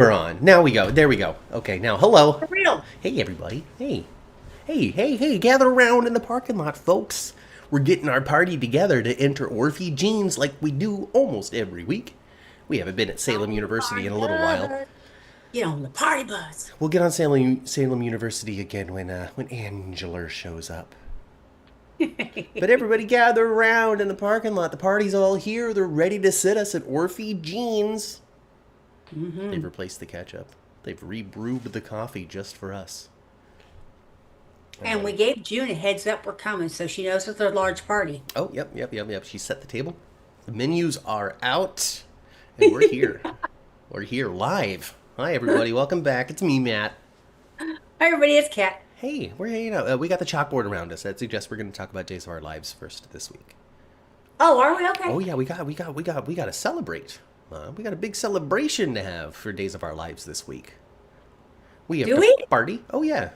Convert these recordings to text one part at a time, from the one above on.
We're on. Now we go. There we go. Okay, now hello. For real. Hey everybody. Hey. Hey, gather around in the parking lot, folks. We're getting our party together to enter Orphe Jeans like we do almost every week. We haven't been at Salem University in a little while. Get on the party bus. We'll get on Salem University again when Angela shows up. But everybody gather around in the parking lot. The party's all here. They're ready to sit us at Orphe Jeans. Mm-hmm. They've replaced the ketchup. They've rebrewed the coffee just for us. And we gave June a heads up we're coming, so she knows it's a large party. Oh, yep. She set the table. The menus are out. And we're here. We're here live. Hi, everybody. Welcome back. It's me, Matt. Hi, everybody. It's Kat. Hey, we're hanging out. We got the chalkboard around us. That suggests we're going to talk about Days of Our Lives first this week. Oh, are we? Okay. Oh, yeah. We got to celebrate. We got a big celebration to have for Days of Our Lives this week. We have to party. Oh, yeah.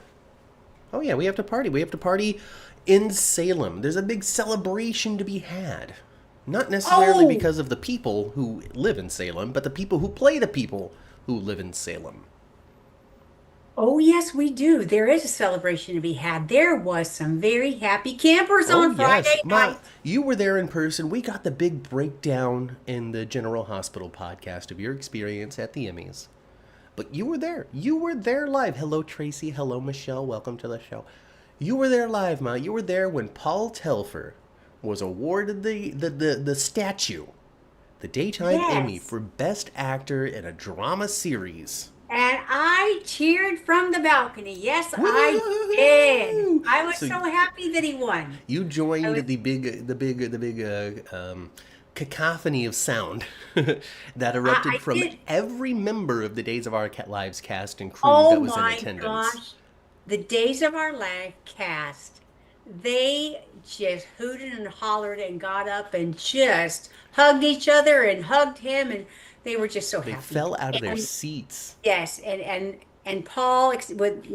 We have to party. We have to party in Salem. There's a big celebration to be had. Not necessarily because of the people who live in Salem, but the people who play the people who live in Salem. Oh, yes, we do. There is a celebration to be had. There was some very happy campers on Friday night. You were there in person. We got the big breakdown in the General Hospital podcast of your experience at the Emmys. But you were there. You were there live. Hello, Tracy. Hello, Michelle. Welcome to the show. You were there live, Ma. You were there when Paul Telfer was awarded the statue, the Daytime Emmy for Best Actor in a Drama Series. And I cheered from the balcony. Yes, I did. I was so happy that he won. You joined the big cacophony of sound that erupted from every member of the Days of Our Lives cast and crew that was in attendance. Oh my gosh. The Days of Our Lives cast, they just hooted and hollered and got up and just hugged each other and hugged him, and they were just so happy. They fell out of their seats. Yes, and Paul, with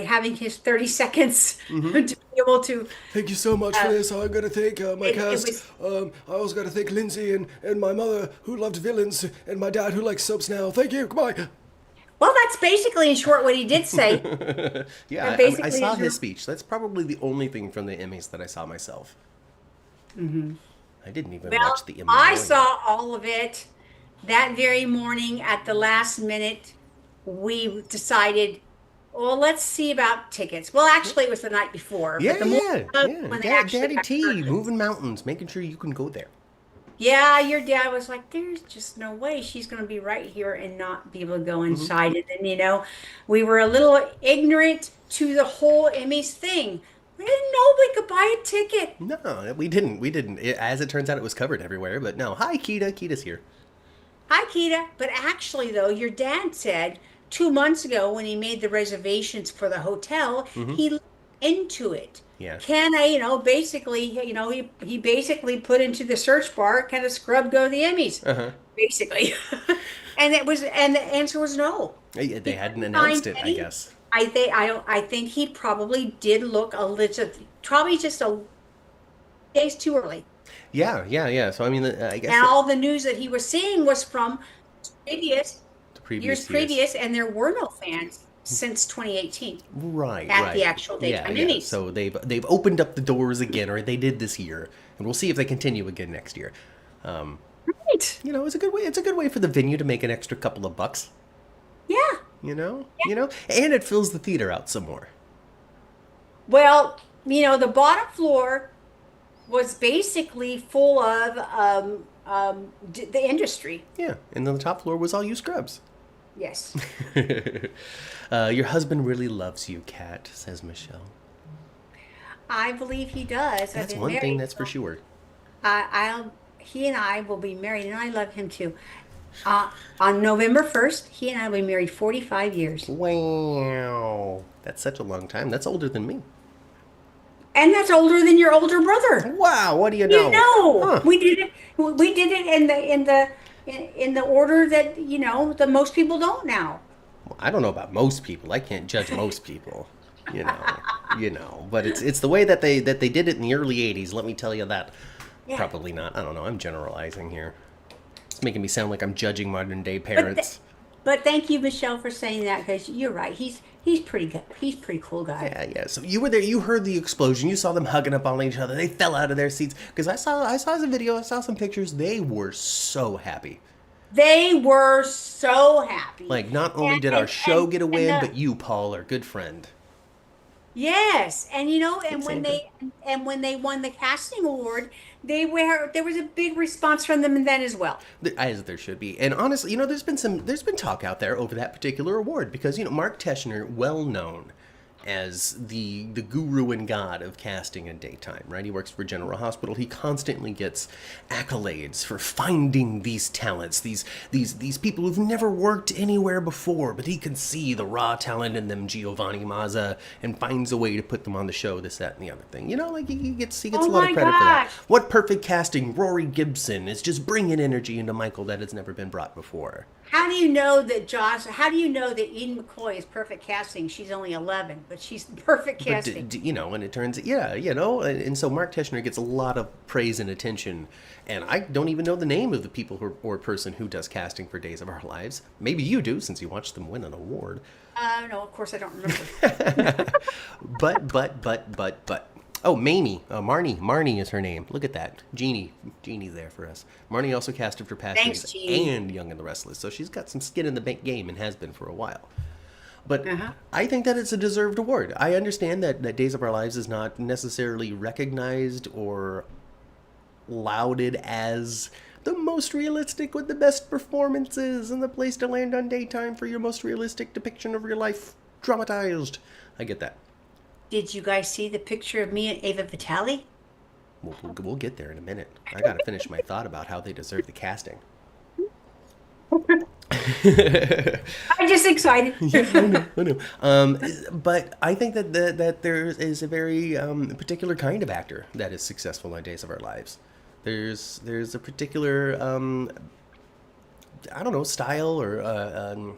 having his 30 seconds to be able to. Thank you so much for this. I got to thank my cast. I also got to thank Lindsay and my mother who loved villains and my dad who likes soaps now. Thank you. Goodbye. Well, that's basically in short what he did say. Yeah, I saw his speech. That's probably the only thing from the Emmys that I saw myself. Mm-hmm. I didn't even watch the Emmys. I saw all of it. That very morning at the last minute, we decided, well, let's see about tickets. Well, actually, it was the night before. Yeah. Daddy T, moving mountains, making sure you can go there. Yeah, your dad was like, there's just no way she's going to be right here and not be able to go inside. And then, we were a little ignorant to the whole Emmys thing. We didn't know we could buy a ticket. No, we didn't. As it turns out, it was covered everywhere. But no, hi, Keita. Keita's here. Hi, Keita. But actually, though, your dad said 2 months ago when he made the reservations for the hotel, he looked into it. Yeah. Can I, basically, he basically put into the search bar, kind of scrub go to the Emmys, basically. and the answer was no. They hadn't announced it, I guess. I think he probably did look a little, probably just a days too early. Yeah. So, I mean, I guess. And all the news that he was seeing was from years previous, and there were no fans since 2018. Right. At the actual Daytime Emmys. So they've opened up the doors again, or they did this year, and we'll see if they continue again next year. Right. It's a good way. It's a good way for the venue to make an extra couple of bucks. Yeah. And it fills the theater out some more. Well, the bottom floor was basically full of the industry. Yeah, and then the top floor was all you scrubs. Yes. Your husband really loves you, Kat, says Michelle. I believe he does. That's one thing that's for sure. He and I will be married, and I love him too. On November 1st, he and I will be married 45 years. Wow. That's such a long time. That's older than me. And that's older than your older brother. Wow, what do you know? Huh. We did it in the order that, the most people don't now. Well, I don't know about most people. I can't judge most people. But it's the way that they did it in the early 80s, let me tell you that. Yeah. Probably not. I don't know. I'm generalizing here. It's making me sound like I'm judging modern day parents. But thank you, Michelle, for saying that because you're right. He's pretty good. He's pretty cool guy. Yeah, yeah. So you were there. You heard the explosion. You saw them hugging up on each other. They fell out of their seats because I saw some video. I saw some pictures. They were so happy. They were so happy. Like, not only And did our show get a and win, but you, Paul, our good friend. yes, and Thanks, Andrew. when they won the casting award, there was a big response from them then as well. As there should be. And honestly, there's been talk out there over that particular award because, Mark Teschner, well known as the guru and god of casting in daytime, right? He works for General Hospital. He constantly gets accolades for finding these talents, these people who've never worked anywhere before, but he can see the raw talent in them, Giovanni Mazza, and finds a way to put them on the show, this, that, and the other thing. Like he gets Oh a lot of my credit for that. gosh. What perfect casting! Rory Gibson is just bringing energy into Michael that has never been brought before. How do you know that Eden McCoy is perfect casting? She's only 11, but she's perfect But casting. and it turns, yeah, and so Mark Teschner gets a lot of praise and attention, and I don't even know the name of the people or person who does casting for Days of Our Lives. Maybe you do, since you watched them win an award. No, of course I don't remember. But. Oh, Mamie, Marnie is her name. Look at that, Jeannie's there for us. Marnie also casted for Past Thanks, Lives Jeannie. and Young and the Restless, so she's got some skin in the game and has been for a while. But Uh-huh. I think that it's a deserved award. I understand that Days of Our Lives is not necessarily recognized or lauded as the most realistic with the best performances and the place to land on daytime for your most realistic depiction of real life dramatized. I get that. Did you guys see the picture of me and Ava Vitale? We'll get there in a minute. I gotta finish my thought about how they deserve the casting. I'm just excited. I know. But I think that there is a very particular kind of actor that is successful on Days of Our Lives. There's a particular I don't know, style or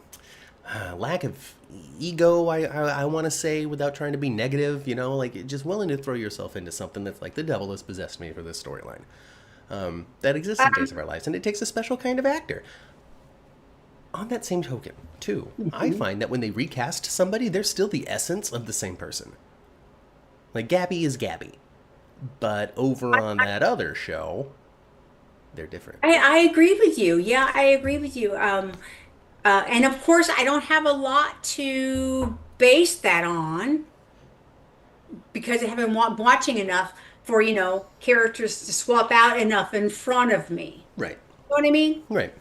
lack of ego. I want to say, without trying to be negative, like just willing to throw yourself into something that's like the devil has possessed me for this storyline. That exists in Days of Our Lives, and it takes a special kind of actor. On that same token, too, I find that when they recast somebody, they're still the essence of the same person. Like, Gabby is Gabby. But over on that other show, they're different. I agree with you. Yeah, I agree with you. And of course, I don't have a lot to base that on because I haven't watching enough for, characters to swap out enough in front of me. Right. You know what I mean? Right.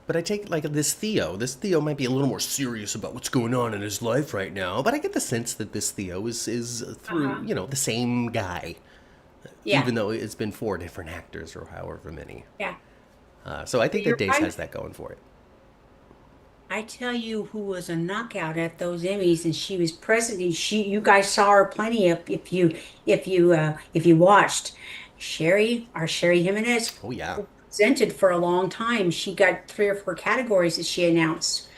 But I take, like, this Theo. This Theo might be a little more serious about what's going on in his life right now, but I get the sense that this Theo is through, the same guy. Yeah. Even though it's been 4 different actors or however many. Yeah. So I think that You're Days right. has that going for it. I tell you who was a knockout at those Emmys, and she was present. And you guys saw her plenty if you watched. Sherry Jimenez Oh, yeah. presented for a long time. She got 3 or 4 categories that she announced.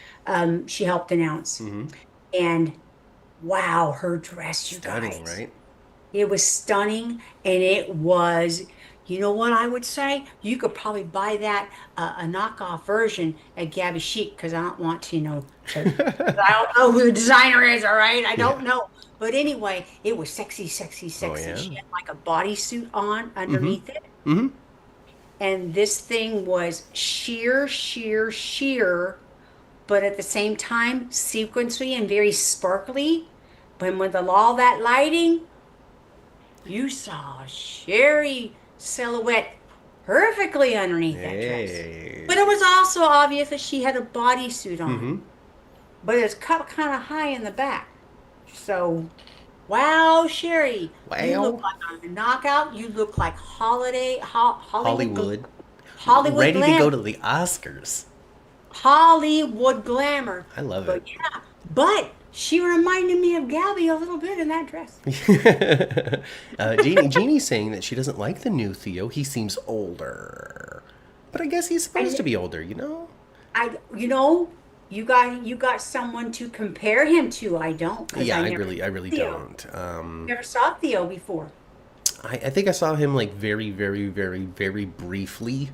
She helped announce, and wow, her dress, you Stunning, guys. right? It was stunning, and it was, you know what I would say? You could probably buy that a knockoff version at Gabby Chic because I don't want to, I don't know who the designer is. All right, I don't know, but anyway, it was sexy, sexy, sexy. yeah? She had like a bodysuit on underneath it, Mm-hmm. and this thing was sheer, sheer, sheer, but at the same time sequency and very sparkly. But with all that lighting. You saw Sherry silhouette perfectly underneath that dress. Hey. But it was also obvious that she had a bodysuit on. Mm-hmm. But it's cut kind of high in the back. So, wow, Sherry. You look Wow. like a knockout. You look like Hollywood. Hollywood Ready to go glam. to the Oscars. Hollywood glamour. I love But it. yeah, but she reminded me of Gabby a little bit in that dress. Jeannie's saying that she doesn't like the new Theo. He seems older. But I guess he's supposed to be older, You know, you got someone to compare him to. I don't. 'Cause Yeah, I never really Theo. don't. Never saw Theo before. I think I saw him like very, very, very, very briefly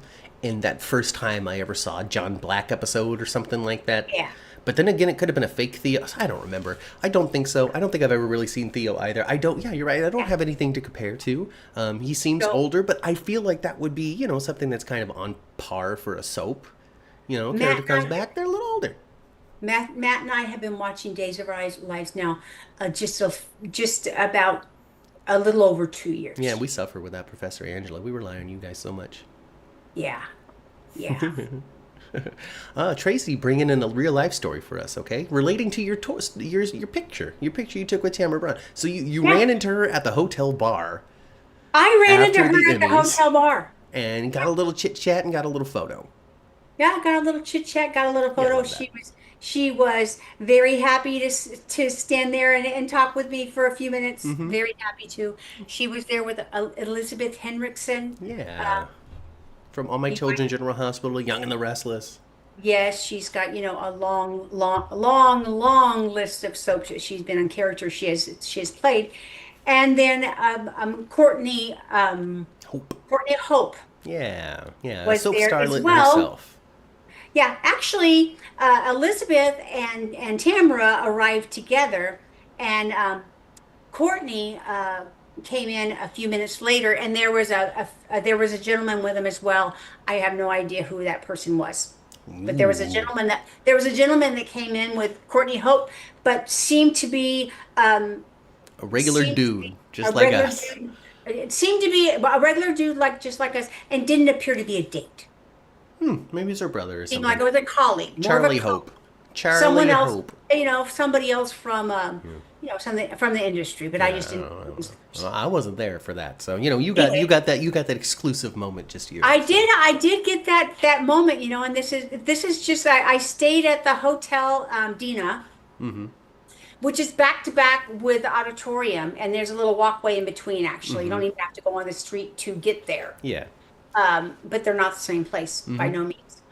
in that first time I ever saw a John Black episode or something like that. Yeah. But then again, it could have been a fake Theo. I don't remember. I don't think so. I don't think I've ever really seen Theo either. Yeah, you're right. I don't have anything to compare to. He seems older, but I feel like that would be, something that's kind of on par for a soap. Character comes back, they're a little older. Matt and I have been watching Days of Our Lives now, just about a little over 2 years. Yeah, we suffer with that, Professor Angela. We rely on you guys so much. Yeah. Tracy, bringing in a real life story for us, okay? Relating to your picture you took with Tamara Brown. So you ran into her at the hotel bar. I ran into her at the hotel bar. And got a little chit chat and got a little photo. Yeah, got a little chit chat, got a little photo. She was very happy to stand there and talk with me for a few minutes. Mm-hmm. Very happy to. She was there with Elizabeth Henriksen. Yeah. From All My Children General Hospital, Young and the Restless. Yes, she's got, a long list of soaps that she's been on, characters she has played. And then Courtney Hope. Yeah. Was soap there starlet as well. herself. Yeah, actually, Elizabeth and Tamara arrived together, and Courtney came in a few minutes later, and there was a gentleman with him as well. I have no idea who that person was, but there was a gentleman that came in with Courtney Hope, but seemed to be a regular dude, just like us. It seemed to be a regular dude, just like us, and didn't appear to be a date. Maybe it's her brother or something. Seemed like it was a colleague. Charlie Hope. Someone else, Hope. Somebody else from, something from the industry, but I just didn't. Well, I wasn't there for that, so you got that exclusive moment just here. I did get that moment, and this is just I stayed at the Hotel Dina, which is back to back with the auditorium, and there's a little walkway in between. Actually, you don't even have to go on the street to get there. Yeah. But they're not the same place by no means.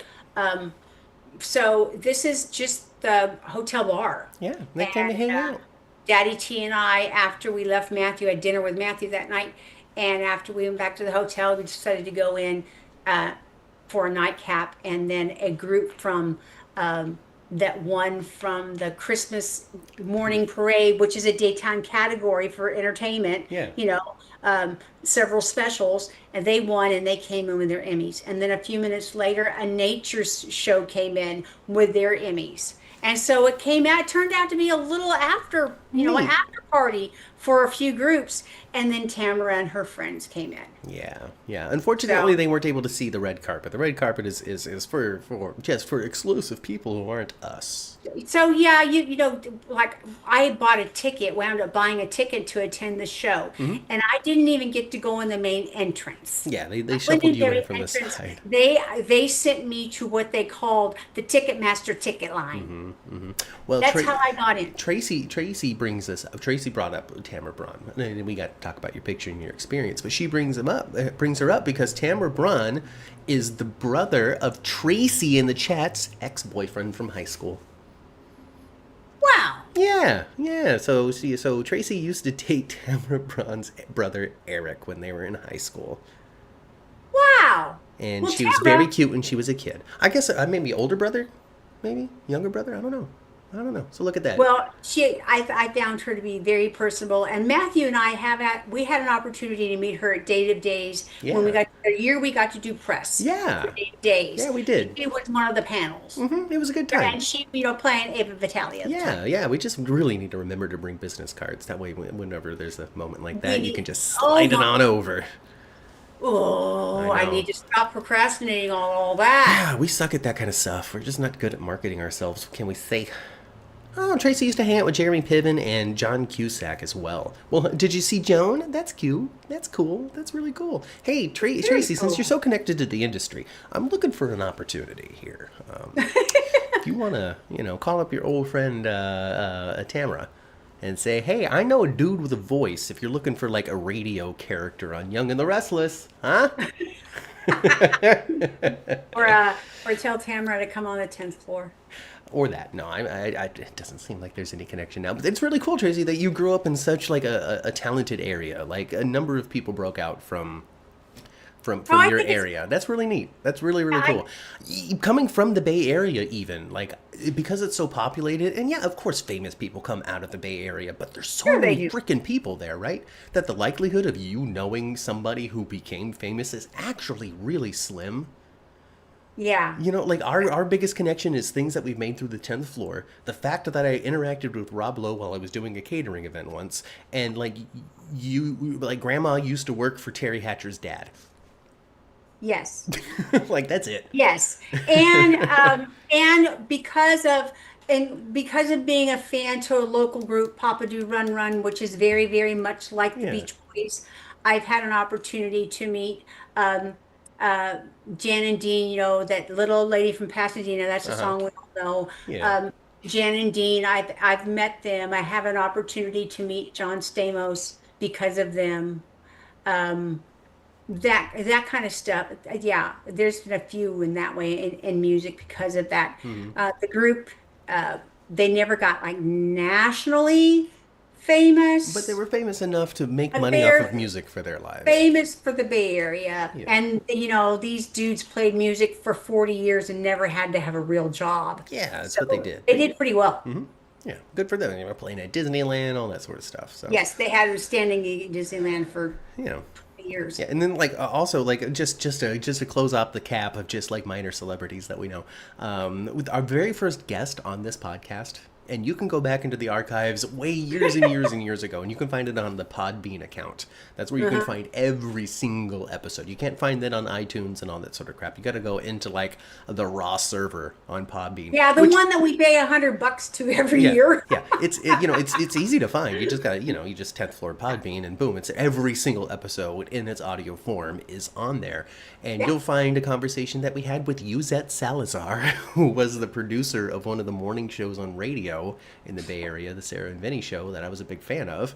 So this is just the hotel bar. Yeah, they came to hang out. Daddy T and I, after we left Matthew, had dinner with Matthew that night, and after we went back to the hotel, we decided to go in for a nightcap, and then a group from that one from the Christmas morning parade, which is a daytime category for entertainment. Yeah. Several specials, and they won, and they came in with their Emmys. And then a few minutes later, a nature show came in with their Emmys. And so it turned out to be a little after, an after party for a few groups. And then Tamara and her friends came in. Yeah. Unfortunately, they weren't able to see the red carpet. The red carpet is for exclusive people who aren't us. So yeah, like I bought a ticket, wound up buying a ticket to attend the show, and I didn't even get to go in the main entrance. Yeah, they shuffled you in from the side. They sent me to what they called the Ticketmaster ticket line. Well, that's how I got in. Tracy brings us up. Tracy brought up Tamara Braun, and we got to talk about your picture and your experience. But she brings her up because Tamara Braun is the brother of Tracy in the chat's ex-boyfriend from high school. Wow. Yeah. So Tracy used to date Tamara Braun's brother Eric when they were in high school. Wow. And she was very cute when she was a kid. I guess maybe older brother, maybe younger brother. I don't know. So look at that. Well, I found her to be very personable, and Matthew and I we had an opportunity to meet her at Date of Days when we got to do press. Yeah. For Date of Days. Yeah, we did. She was one of the panels. It was a good time. And she, playing Ava Vitale. Yeah. We just really need to remember to bring business cards. That way, whenever there's a moment like that, you can just slide it on over. Oh, I need to stop procrastinating on all that. Yeah, we suck at that kind of stuff. We're just not good at marketing ourselves, can we say? Oh, Tracy used to hang out with Jeremy Piven and John Cusack as well. Well, did you see Joan? That's cute. That's cool. That's really cool. Hey, Tracy, since you're so connected to the industry, I'm looking for an opportunity here. If you want to, call up your old friend Tamara and say, hey, I know a dude with a voice if you're looking for like a radio character on Young and the Restless, huh? Or tell Tamara to come on the 10th floor. Or that. No, it doesn't seem like there's any connection now. But it's really cool, Tracy, that you grew up in such like a talented area. Like a number of people broke out from from I your think it's area. That's really neat. That's really, really I, cool. Coming from the Bay Area, even, like, because it's so populated, and yeah, of course, famous people come out of the Bay Area, but there's so sure they many do. freaking people there, right? That the likelihood of you knowing somebody who became famous is actually really slim. Yeah. You know, like our biggest connection is things that we've made through the 10th floor. The fact that I interacted with Rob Lowe while I was doing a catering event once, and like like Grandma used to work for Terry Hatcher's dad. Yes. Like that's it. Yes, and because of being a fan to a local group, Papa Do Run Run, which is very very much like the Yeah. Beach Boys, I've had an opportunity to meet um, uh, Jan and Dean. You know that little lady from Pasadena. That's a Uh huh. song we all know. Yeah. Jan and Dean. I've met them. I have an opportunity to meet John Stamos because of them. Um, that kind of stuff. Yeah, there's been a few in that way in music because of that. Hmm. The group, uh, they never got like nationally But they famous, were famous enough to make but money off of they're music for their lives. famous for the Bay Area. Yeah. And these dudes played music for 40 years and never had to have a real job. Yeah, that's what they So did. they did pretty well. Hmm. Yeah, good for them. They were playing at Disneyland, all that sort of stuff. So, Yes, they had a standing gig at Disneyland for you know, years. yeah, and then like also like just to close off the cap of just like minor celebrities that we know, with our very first guest on this podcast, and you can go back into the archives way years and years and years ago, and you can find it on the Podbean account. That's where you can find every single episode. You can't find that on iTunes and all that sort of crap. You got to go into like the raw server on Podbean. Yeah, the which, one that we pay $100 to every yeah, year. yeah. It's easy to find. You just got to you just 10th floor Podbean and boom, it's every single episode in its audio form is on there, and Yeah. you'll find a conversation that we had with Yuzette Salazar, who was the producer of one of the morning shows on radio in the Bay Area, the Sarah and Vinny show that I was a big fan of.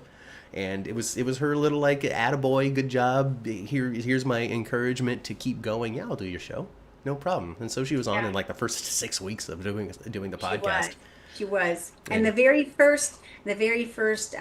And it was her little like attaboy, good job. Here's my encouragement to keep going. Yeah, I'll do your show. No problem. And so she was on Yeah. in like the first 6 weeks of doing the She was. podcast. She was. And And the very first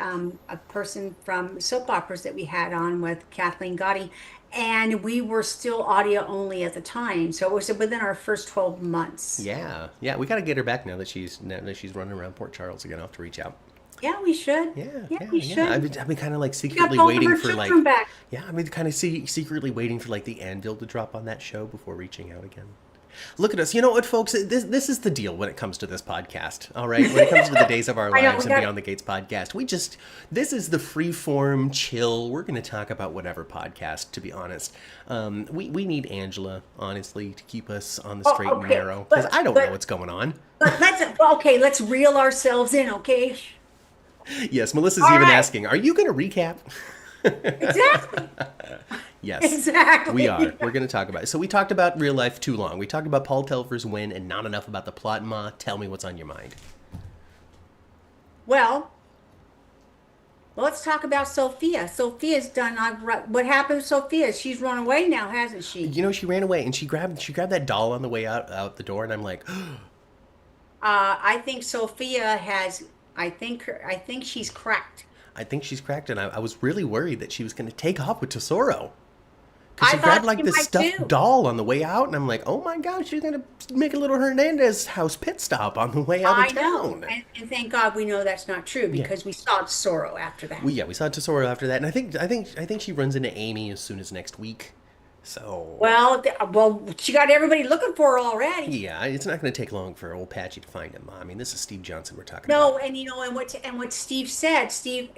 a person from soap operas that we had on with Kathleen Gotti, and we were still audio only at the time, so it was within our first 12 months. Yeah, yeah, we got to get her back now that she's running around Port Charles again. I'll have to reach out. Yeah, we should. Yeah, Yeah, yeah, we yeah. should. I've been kind of like She got secretly both of waiting her for like children back. yeah, I've been kind of secretly waiting for like the anvil to drop on that show before reaching out again. Look at us. You know what, folks? This is the deal when it comes to this podcast. All right, when it comes to the Days of Our I know, Lives we and got Beyond the Gates podcast, this is the free form chill. We're going to talk about whatever podcast. To be honest, we need Angela honestly to keep us on the Oh, straight and okay, narrow because I don't know but what's going on. let's reel ourselves in, okay? Yes, Melissa's All even right. asking, "Are you going to recap?" Exactly. Yes, Exactly. we are. We're going to talk about it. So we talked about real life too long. We talked about Paul Telfer's win and not enough about the plot. Ma, tell me what's on your mind. Well, let's talk about Sophia. Sophia's done. What happened to Sophia? She's run away now, hasn't she? You know, she ran away and she grabbed that doll on the way out the door, and I'm like, I think Sophia has. I think she's cracked. I think she's cracked, and I was really worried that she was going to take off with Tesoro. Because I she grabbed thought like she this might stuffed too. doll on the way out, and I'm like, oh my gosh, she's going to make a little Hernandez house pit stop on the way out I of know, town. and thank God we know that's not true because we saw Sorrow after that. We saw Tesoro after that, and I think she runs into Amy as soon as next week. So Well, she got everybody looking for her already. yeah, it's not going to take long for old Patchy to find him. I mean, this is Steve Johnson we're talking No, about. and what Steve said, Steve,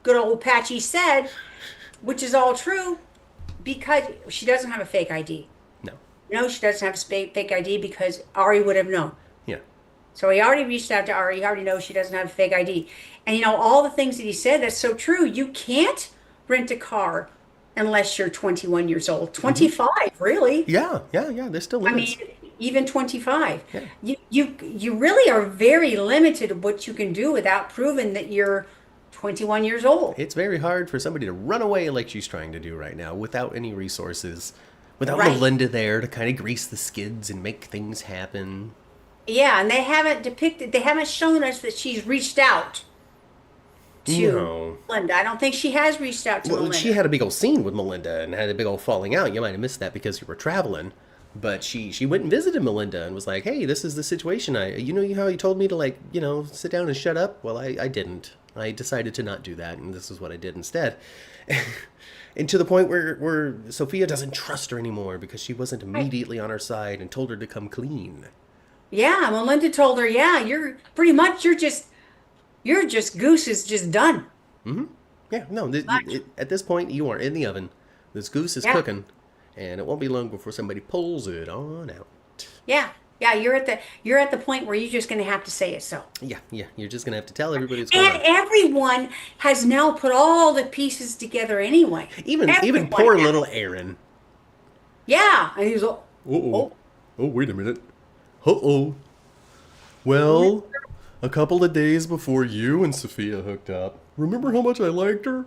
good old Patchy said, which is all true, because she doesn't have a fake ID. No, No, she doesn't have a fake ID because Ari would have known. yeah, So he already reached out to Ari. He already knows she doesn't have a fake ID. And all the things that he said, that's so true. You can't rent a car unless you're 21 years old. 25, really. yeah. There's still I limits. mean, even 25. Yeah. You really are very limited of what you can do without proving that you're 21 years old. It's very hard for somebody to run away like she's trying to do right now without any resources, without Right. Melinda there to kind of grease the skids and make things happen. Yeah, and they haven't shown us that she's reached out to No. Melinda. I don't think she has reached out to Well, Melinda. she had a big old scene with Melinda and had a big old falling out. You might have missed that because you were traveling. But she went and visited Melinda and was like, "Hey, this is the situation. You know how you told me to, like, sit down and shut up? Well, I didn't. I decided to not do that, and this is what I did instead." And to the point where Sophia doesn't trust her anymore because she wasn't immediately on her side and told her to come clean. Yeah, Melinda told her, "Yeah, you're pretty much you're just Goose is just done." Yeah, no, at this point, you are in the oven. This goose is Yeah. cooking, and it won't be long before somebody pulls it on out. Yeah. Yeah, you're at the point where you're just going to have to say it so. Yeah, you're just going to have to tell everybody what's going And on. everyone has now put all the pieces together anyway. Even Everyone poor has. little Aaron. Yeah, and he's all, Uh-oh. Oh, wait a minute. Uh-oh. Well, a couple of days before you and Sophia hooked up, remember how much I liked her?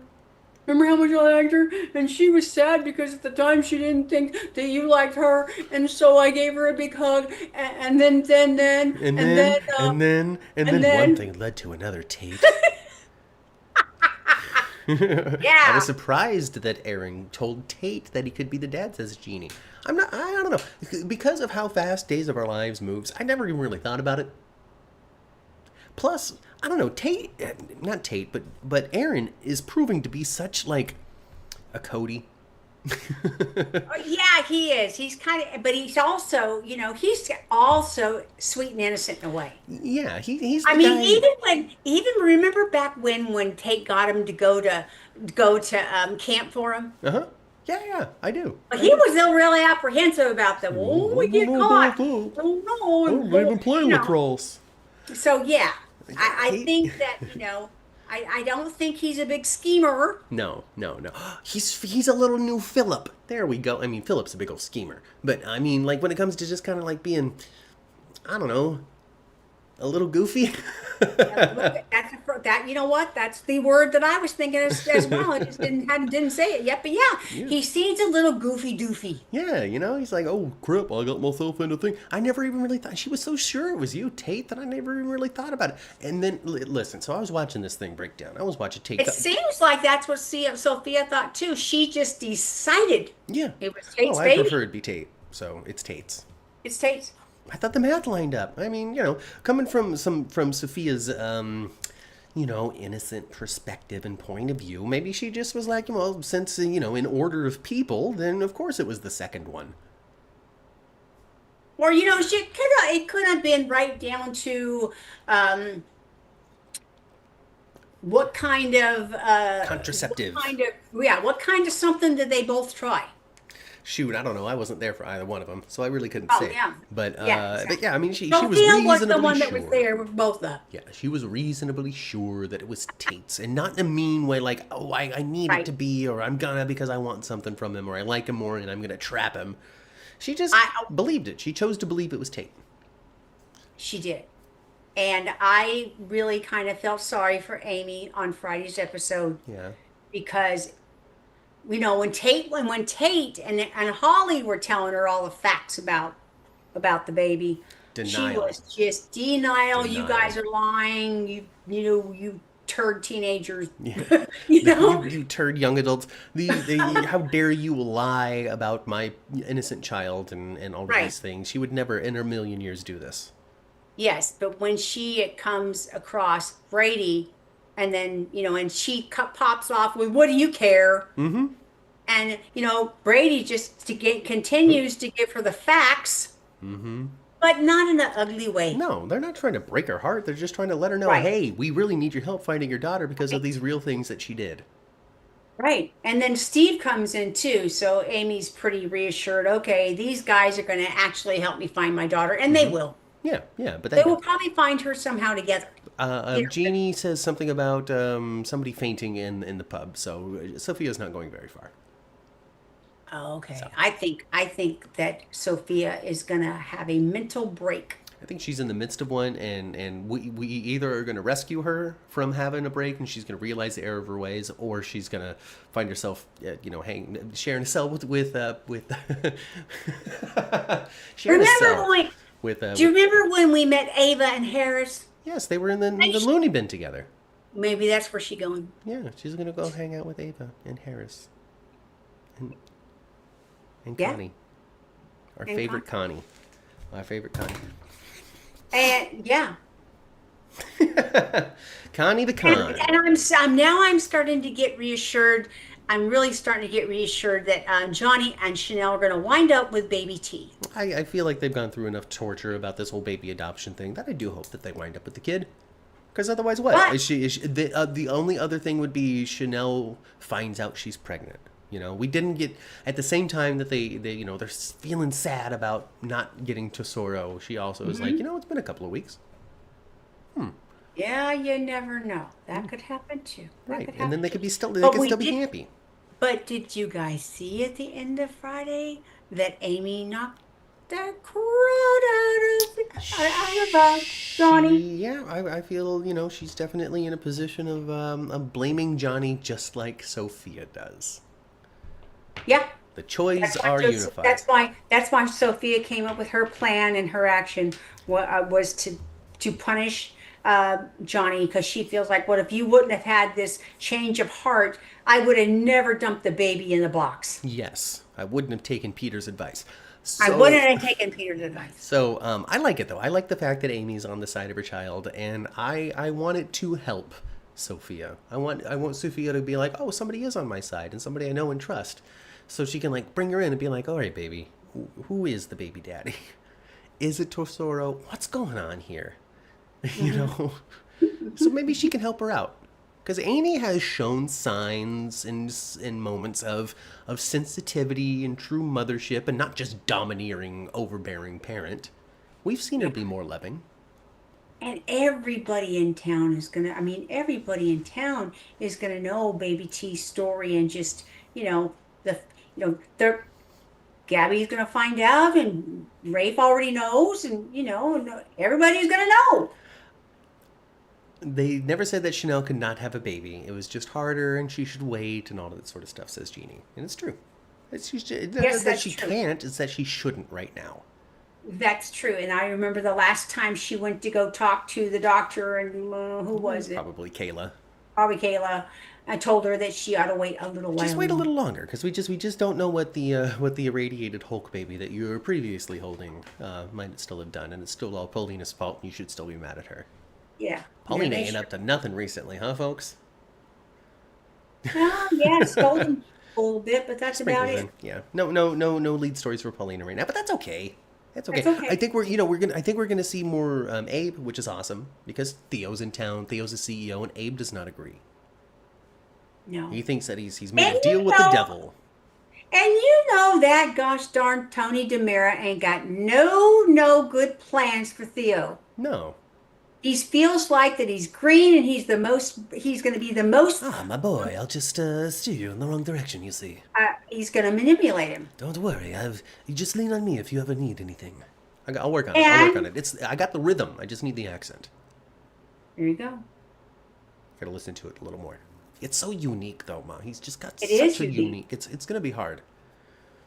remember how much I liked her? And she was sad because at the time she didn't think that you liked her, and so I gave her a big hug, and then And then, and one then- thing led to another, Tate. yeah. I was surprised that Aaron told Tate that he could be the dad, says Jeannie. I don't know. Because of how fast Days of Our Lives moves, I never even really thought about it. Plus, I don't know, not Tate, but Aaron is proving to be such, like, a Cody. Yeah, he is. He's kind of, but he's also, he's also sweet and innocent in a way. Yeah, he's the I mean, guy. even remember back when Tate got him to go to camp for him. Uh-huh. Yeah, I do. But he was still really apprehensive about them. Oh, we get caught. Oh no. playing lacrosse. So yeah, I He- think that I don't think he's a big schemer. No. He's a little new Philip. There we go. I mean, Philip's a big old schemer. But, I mean, like, when it comes to just kind of, like, being, I don't know, a little goofy. You know what? That's the word that I was thinking as well. I just didn't say it yet. But yeah, he seems a little goofy doofy. Yeah, he's like, oh, crap, I got myself into a thing. I never even really thought, she was so sure it was you, Tate, that I never even really thought about it. And then, listen, so I was watching this thing break down. I was watching Tate. It seems like that's what Sophia thought too. She just decided Yeah. it was Tate's I baby. prefer it be Tate, so it's Tate's. It's Tate's. I thought the math lined up. I mean, coming from Sophia's, innocent perspective and point of view, maybe she just was like, well, since, in order of people, then of course it was the second one. Or it could have been right down to what kind of Contraceptive. what kind of something did they both try? Shoot, I don't know. I wasn't there for either one of them, so I really couldn't Oh, say. yeah. But Yeah, but yeah, I mean, she was Sophia reasonably was the one that sure. was there with both of them. Yeah, she was reasonably sure that it was Tate's, and not in a mean way, like, oh, I need it Right. to be, or I'm gonna because I want something from him, or I like him more, and I'm gonna trap him. She just believed it. She chose to believe it was Tate. She did. And I really kind of felt sorry for Amy on Friday's episode Yeah. because when Tate and Holly were telling her all the facts about the baby, she Denial. was just denial. You Denial. guys are lying. You turd teenagers. Yeah. You turd young adults. How dare you lie about my innocent child and all of Right. these things. She would never in a million years do this. Yes, but when it comes across Brady, and then and she pops off with, "What do you care?" Mm-hmm. And Brady just continues to give her the facts, Mm-hmm. but not in an ugly way. No, they're not trying to break her heart. They're just trying to let her know, Right. hey, we really need your help finding your daughter because of these real things that she did. Right. And then Steve comes in too, so Amy's pretty reassured. Okay, these guys are going to actually help me find my daughter, and they will. Yeah, but They will probably find her somehow together. Jeannie says something about somebody fainting in the pub, so Sophia's not going very far. Oh, okay. So. I think that Sophia is going to have a mental break. I think she's in the midst of one, and we either are going to rescue her from having a break, and she's going to realize the error of her ways, or she's going to find herself, sharing a cell with sharing a cell with. Do you remember when we met Ava and Harris? Yes, they were in the loony bin together. Maybe that's where she's going. Yeah, she's gonna go hang out with Ava and Harris and Yeah. Connie, our And favorite Connie, our favorite Connie. And yeah. Connie the Con. And I'm starting to get reassured. I'm really starting to get reassured that Johnny and Chanel are going to wind up with baby T. I feel like they've gone through enough torture about this whole baby adoption thing that I do hope that they wind up with the kid. Because otherwise, what? But Is she the only other thing would be Chanel finds out she's pregnant. You know, we didn't get at the same time that they they're feeling sad about not getting Tesoro. She also is like, it's been a couple of weeks. yeah, you never know. That could happen too. That Right, could and then happen they too. could be still But we be did. happy. But did you guys see at the end of Friday that Amy knocked the crud out of Johnny? Yeah, I feel she's definitely in a position of blaming Johnny just like Sophia does. Yeah. The Choi's are unified. That's why Sophia came up with her plan, and her action was to punish Johnny, because she feels like, what if you wouldn't have had this change of heart, I would have never dumped the baby in the box. Yes, I wouldn't have taken Peter's advice. I So, wouldn't have taken Peter's advice. so I like it though. I like the fact that Amy's on the side of her child, and I want it to help Sophia. I want Sophia to be like, oh, somebody is on my side and somebody I know and trust, so she can like bring her in and be like, all right, baby, who is the baby daddy? Is it Tesoro? What's going on here? you know So maybe she can help her out, because Amy has shown signs in moments of sensitivity and true mothership, and not just domineering, overbearing parent. We've seen her be more loving. And everybody in town everybody in town is gonna know Baby T's story, and just, the, they're Gabby's gonna find out, and Rafe already knows, and everybody's gonna know. They never said that Chanel could not have a baby. It was just harder, and she should wait, and all of that sort of stuff, says Jeannie. And it's true. It's not Yes, that that's she true. can't, it's that she shouldn't right now. That's true. And I remember the last time she went to go talk to the doctor, and who was it? Probably Kayla. Probably Kayla. I told her that she ought to wait a little while Just wait a longer. little longer, because we just don't know what the irradiated Hulk baby that you were previously holding might still have done, and it's still all Paulina's fault, and you should still be mad at her. Yeah. Paulina They ain't should. up to nothing recently, huh, folks? Oh, yeah, scolded a little bit, but that's about Sprinkles it. in, yeah. No lead stories for Paulina right now, but that's okay. That's okay. That's okay. I think we're gonna see more Abe, which is awesome, because Theo's in town. Theo's a CEO, and Abe does not agree. No. He thinks that he's made And a deal with the devil. that gosh darn Tony DeMera ain't got no good plans for Theo. No. He feels like that he's green, and he's going to be the most, Ah, my boy, I'll just steer you in the wrong direction. You see. he's going to manipulate him. Don't worry. You just lean on me if you ever need anything. I'll work on it. And I got the rhythm. I just need the accent. there you go. Gotta listen to it a little more. It's so unique, though, Ma. He's just got It is such a unique. unique. It's gonna be hard,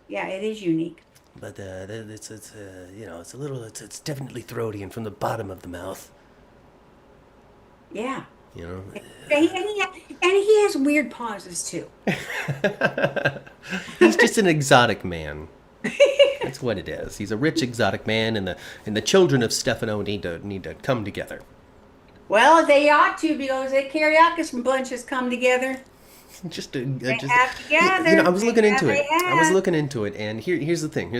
Yeah, it is unique. but it's it's a little it's definitely throaty and from the bottom of the mouth. Yeah. You know. And he has weird pauses too. He's just an exotic man. That's what it is. He's a rich exotic man, and the children of Stefano need to come together. Well, they ought to, because the Kiriakis bunch has come together. They have together. I was looking into They it. I was have. looking into it, and here's the thing.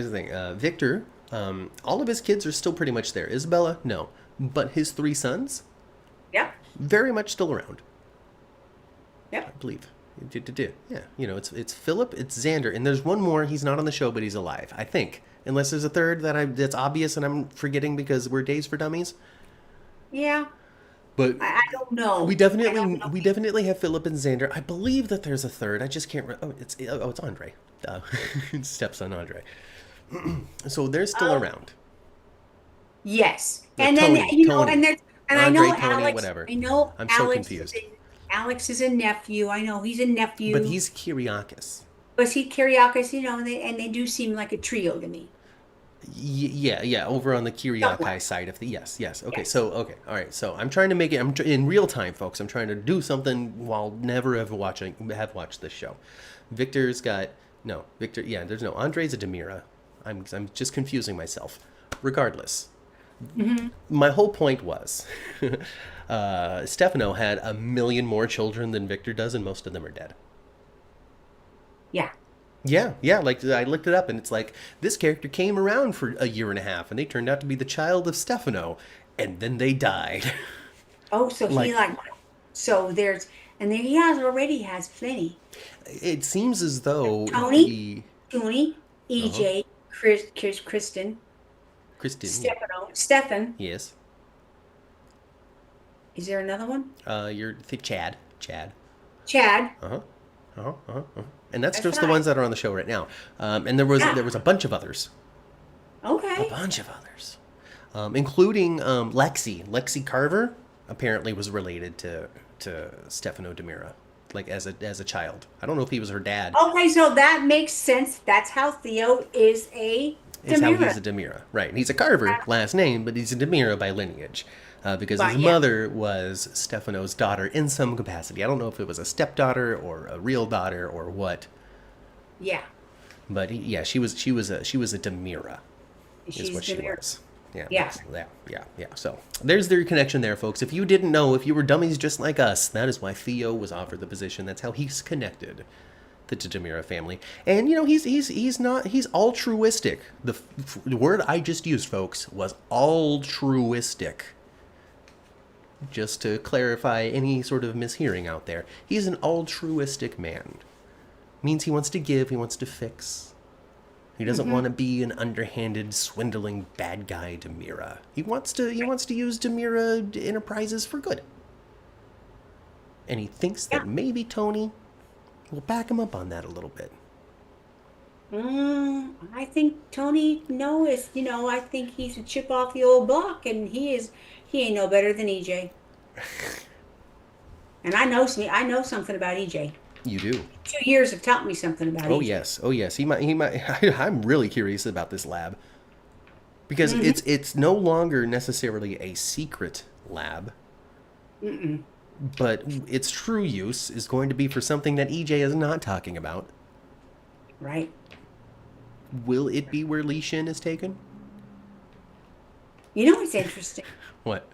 Victor, all of his kids are still pretty much there. Isabella, no, but his three sons, Yep. very much still around. I Yep. believe. Yeah, it's Philip, it's Xander, and there's one more. He's not on the show, but he's alive. I think, unless there's a third that's obvious and I'm forgetting because we're Days for Dummies. Yeah. But I don't know. we I don't know. definitely have Philip and Xander. I believe that there's a third. I just can't. It's Andre. It's stepson Andre. So they're still Oh, around. yes. They're And then, Tony. and there's, and I Andre, know Tony, Alex, whatever. I know I'm so Alex confused. Alex is a nephew. I know he's a nephew. But he's Kyriakis. Was he Kiriakis, and they do seem like a trio to me. Yeah, over on the Somewhere. Kiriakai side of the yes. Okay, Yes. so okay, all right. So I'm trying to make it. In real time, folks. I'm trying to do something while never have watched this show. Victor's got no Victor. Yeah, there's no Andre's a Demira. I'm just confusing myself. Regardless, Hmm. my whole point was, Stefano had a million more children than Victor does, and most of them are dead. Yeah. Yeah. Like I looked it up, and it's like this character came around for a year and a half, and they turned out to be the child of Stefano, and then they died. Oh, so he Like like, so there's, and then he has already has plenty. it seems as though Tony, he, Tony, uh huh, EJ, Kristen, Kristen, yeah, Stefano, Stefan. yes, Is there another one? Chad, Chad. uh huh, and that's That's just the five. ones that are on the show right now. And there was Yeah. a bunch of others, Okay. including Lexi Carver. Apparently, was related to Stefano Demira, like as a child. I don't know if he was her dad. Okay, so that makes sense. That's how Theo is a Is how he's Demira. a Demira, right? And he's a Carver last name, but he's a Demira by lineage, because his But yeah, mother was Stefano's daughter in some capacity. I don't know if it was a stepdaughter or a real daughter or what, yeah, but yeah, she was a Demira, is she's what she Demira. was. Yeah, Yeah. yeah. So there's their connection there, folks. If you didn't know, if you were dummies just like us, that is why Theo was offered the position. That's how he's connected the Demira family. And he's altruistic. The word I just used, folks, was altruistic. Just to clarify any sort of mishearing out there, he's an altruistic man. Means he wants to give, he wants to fix. He doesn't Hmm. want to be an underhanded, swindling bad guy Demira. He wants to use Demira Enterprises for good. And he thinks Yeah. that maybe Tony will back him up on that a little bit. I think Tony, no, is I think he's a chip off the old block, and he ain't no better than EJ. And I know something about EJ. You do. 2 years have taught me something about Oh EJ. yes. Oh yes. He might. I'm really curious about this lab because Hmm. it's no longer necessarily a secret lab, Mm-mm. but its true use is going to be for something that EJ is not talking about. Right. Will it be where Li Shin is taken? You know what's interesting? What?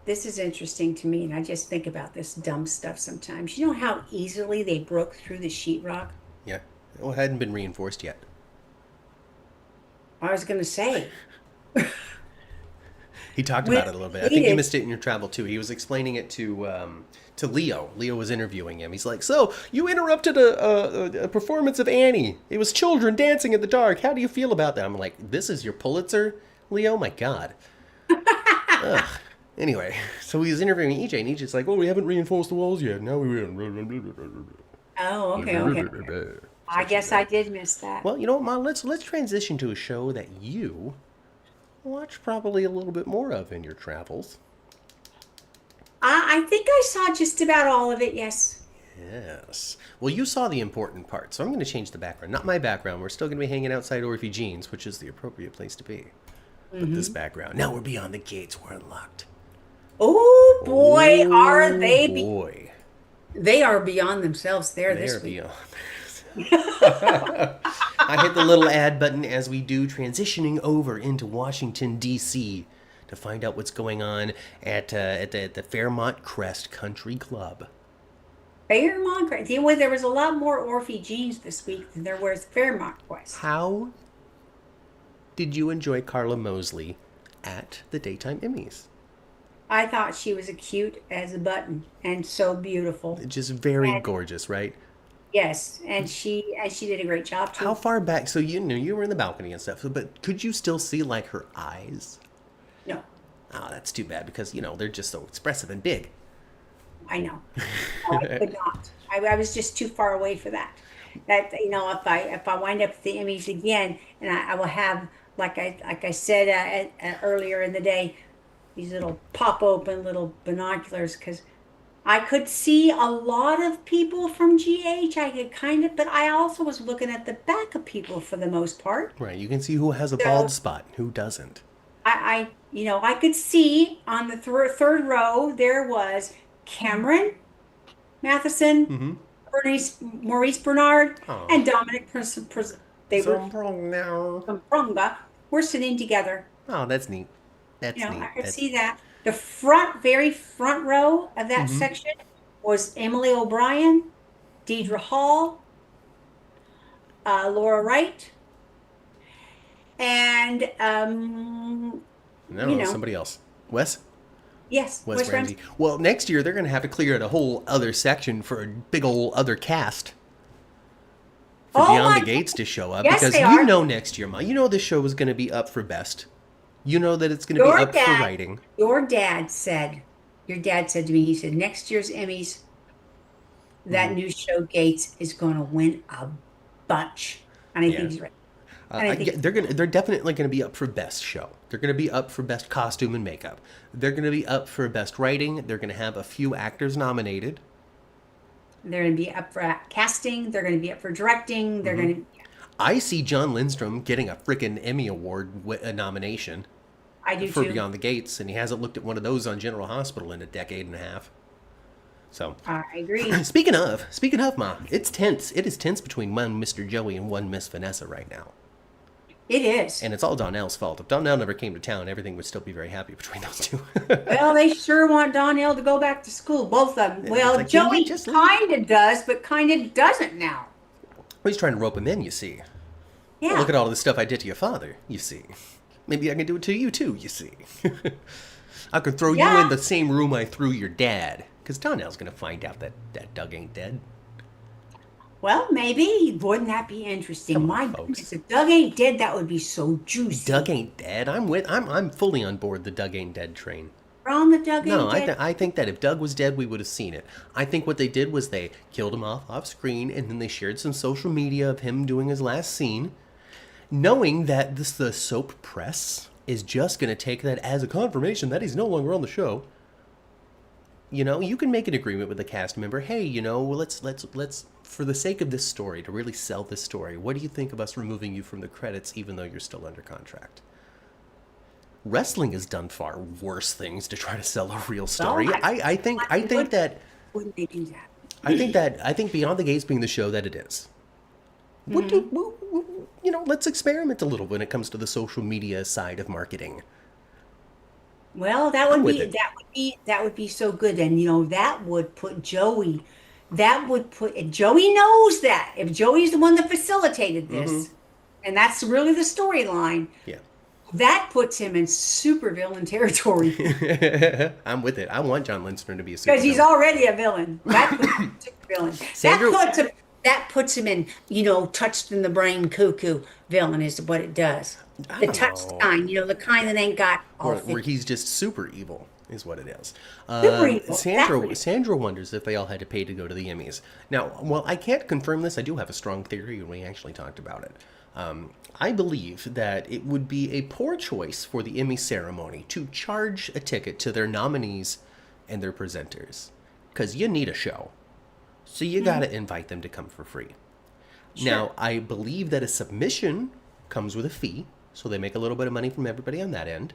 This is interesting to me, and I just think about this dumb stuff sometimes. You know how easily they broke through the sheetrock? Yeah. Well, it hadn't been reinforced yet. I was going to say, He talked when about it a little bit. I think you needed, missed it in your travel too. He was explaining it to Leo. Leo was interviewing him. He's like, "So you interrupted a performance of Annie. It was children dancing in the dark. How do you feel about that?" I'm like, "This is your Pulitzer, Leo? My God." Ugh. Anyway, so he was interviewing EJ, and EJ's like, "Oh, we haven't reinforced the walls yet. Now we will." oh, okay, okay. I Such a guess I bad. did miss that. Well, you know what, Mom? Let's transition to a show that you watch probably a little bit more of in your travels. I think I saw just about all of it, yes. Yes. Well, you saw the important part, so I'm going to change the background. Not my background. We're still going to be hanging outside Orphe Jeans, which is the appropriate place to be. But this Hmm. background. Now we're beyond the gates. We're unlocked. Oh boy, are Oh they boy. they are beyond themselves there They're this week. beyond. I hit the little ad button as we do, transitioning over into Washington, D.C. to find out what's going on at the Fairmont Crest Country Club. Fairmont, there was a lot more Orphe Jeans this week than there was Fairmont Quest. How did you enjoy Carla Mosley at the Daytime Emmys? I thought she was as cute as a button and so beautiful. Just very And gorgeous, right? yes, and she did a great job How too. far back? So you knew you were in the balcony and stuff, but could you still see like her eyes? No, Oh, that's too bad because they're just so expressive and big. I know. No, I could not. I was just too far away for that. That if I wind up at the Emmys again, and I will have like I said earlier in the day, these little pop open little binoculars because I could see a lot of people from GH. I could kind of, but I also was looking at the back of people for the most part. Right. You can see who has a bald So spot, who doesn't. I could see on the third row there was Cameron Matheson, Mm-hmm. Maurice Bernard, Oh. and Dominic they were Something wrong now. from Prunga. We're sitting together. Oh, that's neat. That's I neat. could That's see that. The very front row of that mm-hmm. section was Emily O'Brien, Deidre Hall, Laura Wright, and No, somebody else. Wes? yes, Wes West Ramsey. Ramsey. Well, next year they're going to have to clear out a whole other section for a big old other cast for Oh Beyond my, the Gates to show up yes, because they you are. know next year, Ma, you know this show is going to be up for best. You know that it's going to be Your up for dad, writing. your dad said to me, he said, next year's Emmys, that Mm-hmm. new show Gates is going to win a bunch. And I Yeah. think he's right. And I think, They're definitely going to be up for best show. They're going to be up for best costume and makeup. They're going to be up for best writing. They're going to have a few actors nominated. they're going to be up for casting. They're going to be up for directing. They're Mm-hmm. going to, I see John Lindstrom getting a freaking Emmy Award nomination I do for too. Beyond the Gates, and he hasn't looked at one of those on General Hospital in a decade and a half. So, I agree. speaking of, Ma, it's tense. It is tense between one Mr. Joey and one Miss Vanessa right now. It is. And it's all Donnell's fault. If Donnell never came to town, everything would still be very happy between those two. Well, they sure want Donnell to go back to school, both of them. It's Well, like, can we Joey just leave? kind of does, but kind of doesn't now. He's trying to rope him in, you see. Yeah. Look at all the stuff I did to your father, you see. Maybe I can do it to you too, you see. I could throw you Yeah. in the same room I threw your dad. Because Donnell's going to find out that Doug ain't dead. Well, maybe. Wouldn't that be interesting? Come on, My folks. goodness, if Doug ain't dead, that would be so juicy. Doug ain't dead. I'm fully on board the Doug ain't dead train. Wrong the Doug No, ain't dead. I think that if Doug was dead, we would have seen it. I think what they did was they killed him off screen, and then they shared some social media of him doing his last scene, knowing that the soap press is just going to take that as a confirmation that he's no longer on the show. You know, you can make an agreement with the cast member. Hey, let's for the sake of this story, to really sell this story, what do you think of us removing you from the credits even though you're still under contract? Wrestling has done far worse things to try to sell a real story. Well, I think that Wouldn't they do that? I think Beyond the Gates being the show that it is. Let's experiment a little when it comes to the social media side of marketing. Well, I'm with it. that would be so good, and that would put Joey. Joey knows that if Joey's the one that facilitated this, and that's really the storyline. Yeah. That puts him in supervillain territory I'm with it. I want John Lindstrom to be a because he's supervillain. already a villain. That puts him in supervillain. Sandra- That puts him in, touched in the brain cuckoo villain is what it does. I The don't touched know. kind, the kind that ain't got all Where he's just super evil is what it is. Super evil, exactly. Sandra wonders if they all had to pay to go to the Emmys. Now, well, I can't confirm this. I do have a strong theory, and we actually talked about it. I believe that it would be a poor choice for the Emmy ceremony to charge a ticket to their nominees and their presenters, because you need a show. So you got to invite them to come for free. Sure. Now, I believe that a submission comes with a fee, so they make a little bit of money from everybody on that end.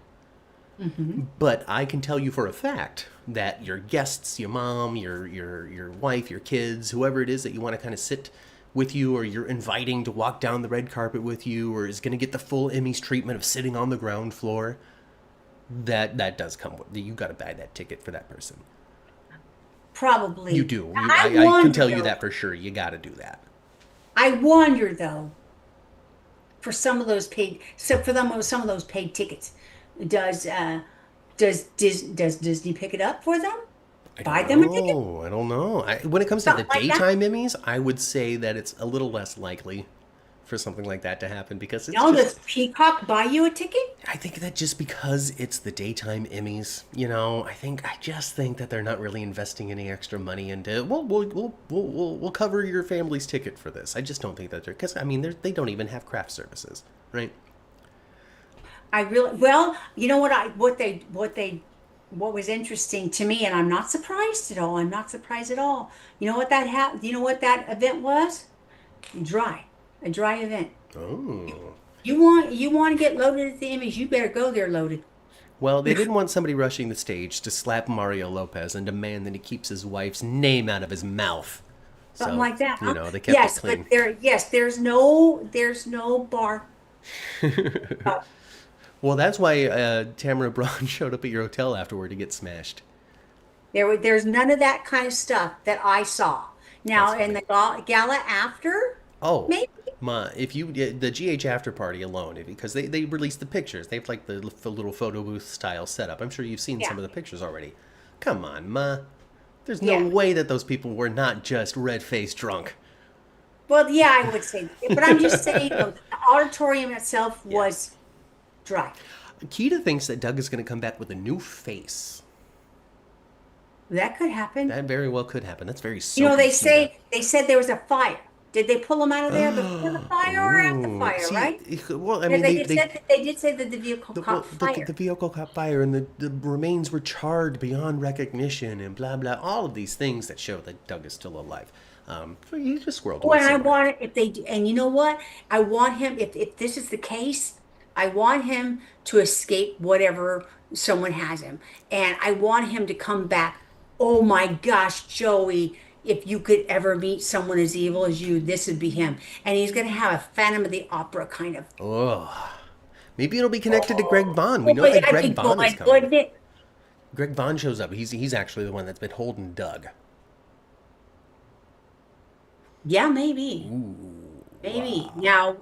But I can tell you for a fact that your guests, your mom, your wife, your kids, whoever it is that you want to kind of sit with you, or you're inviting to walk down the red carpet with you, or is going to get the full Emmys treatment of sitting on the ground floor, that does come with you. Got to buy that ticket for that person. Probably. You do. I I wonder, can tell you though. that for sure. You got to do that. I wonder though, for some of those paid, some of those paid tickets, does Disney pick it up for them? Buy them a ticket? I don't know. When it comes to the Something like that? daytime Emmys, I would say that it's a little less likely for something like that to happen because it's No, just, does Peacock buy you a ticket? I think that just because it's the daytime Emmys, I just think that they're not really investing any extra money into. Well, we'll cover your family's ticket for this. I just don't think that because they don't even have craft services, right? Well, you know what they what was interesting to me, and I'm not surprised at all. I'm not surprised at all. You know what that You know what that event was? Dry, a dry event. Oh. You want to get loaded at the Emmys, you better go there loaded. Well, they didn't want somebody rushing the stage to slap Mario Lopez and demand that he keeps his wife's name out of his mouth. Something So, like that, huh? they kept it Yes, but clean. there's no bar. Uh, Well, that's why Tamara Braun showed up at your hotel afterward to get smashed. there's none of that kind of stuff that I saw. That's Now, in funny. the gala after, Oh, maybe. if you the GH after party alone, because they released the pictures, they have like the little photo booth style setup. I'm sure you've seen Yeah, some of the pictures already. Come on, ma. There's no yeah. way that those people were not just red faced drunk. Well, yeah, I would say, but I'm just saying, though, the auditorium itself Yeah. was dry. Keita thinks that Doug is going to come back with a new face. That could happen. That very well could happen. That's very You know, soapy, Keita. they said there was a fire. Did they pull him out of there before the fire or at the Ooh, fire, see, right? well, I Yeah, mean, they did say that the vehicle well, caught fire. the vehicle caught fire and the remains were charred beyond recognition and blah blah. All of these things that show that Doug is still alive. So he just squirreled Oh, away and I somewhere. want it if they and you know what? I want him if this is the case, I want him to escape whatever someone has him. And I want him to come back. Oh my gosh, Joey, if you could ever meet someone as evil as you, this would be him. And he's gonna have a Phantom of the Opera kind of. Oh, maybe it'll be connected to Greg Vaughn. We Oh, know but that I'd Greg be Vaughn is going, coming. wouldn't it? Greg Vaughn shows up. He's actually the one that's been holding Doug. Yeah, maybe. Ooh, Maybe. Now,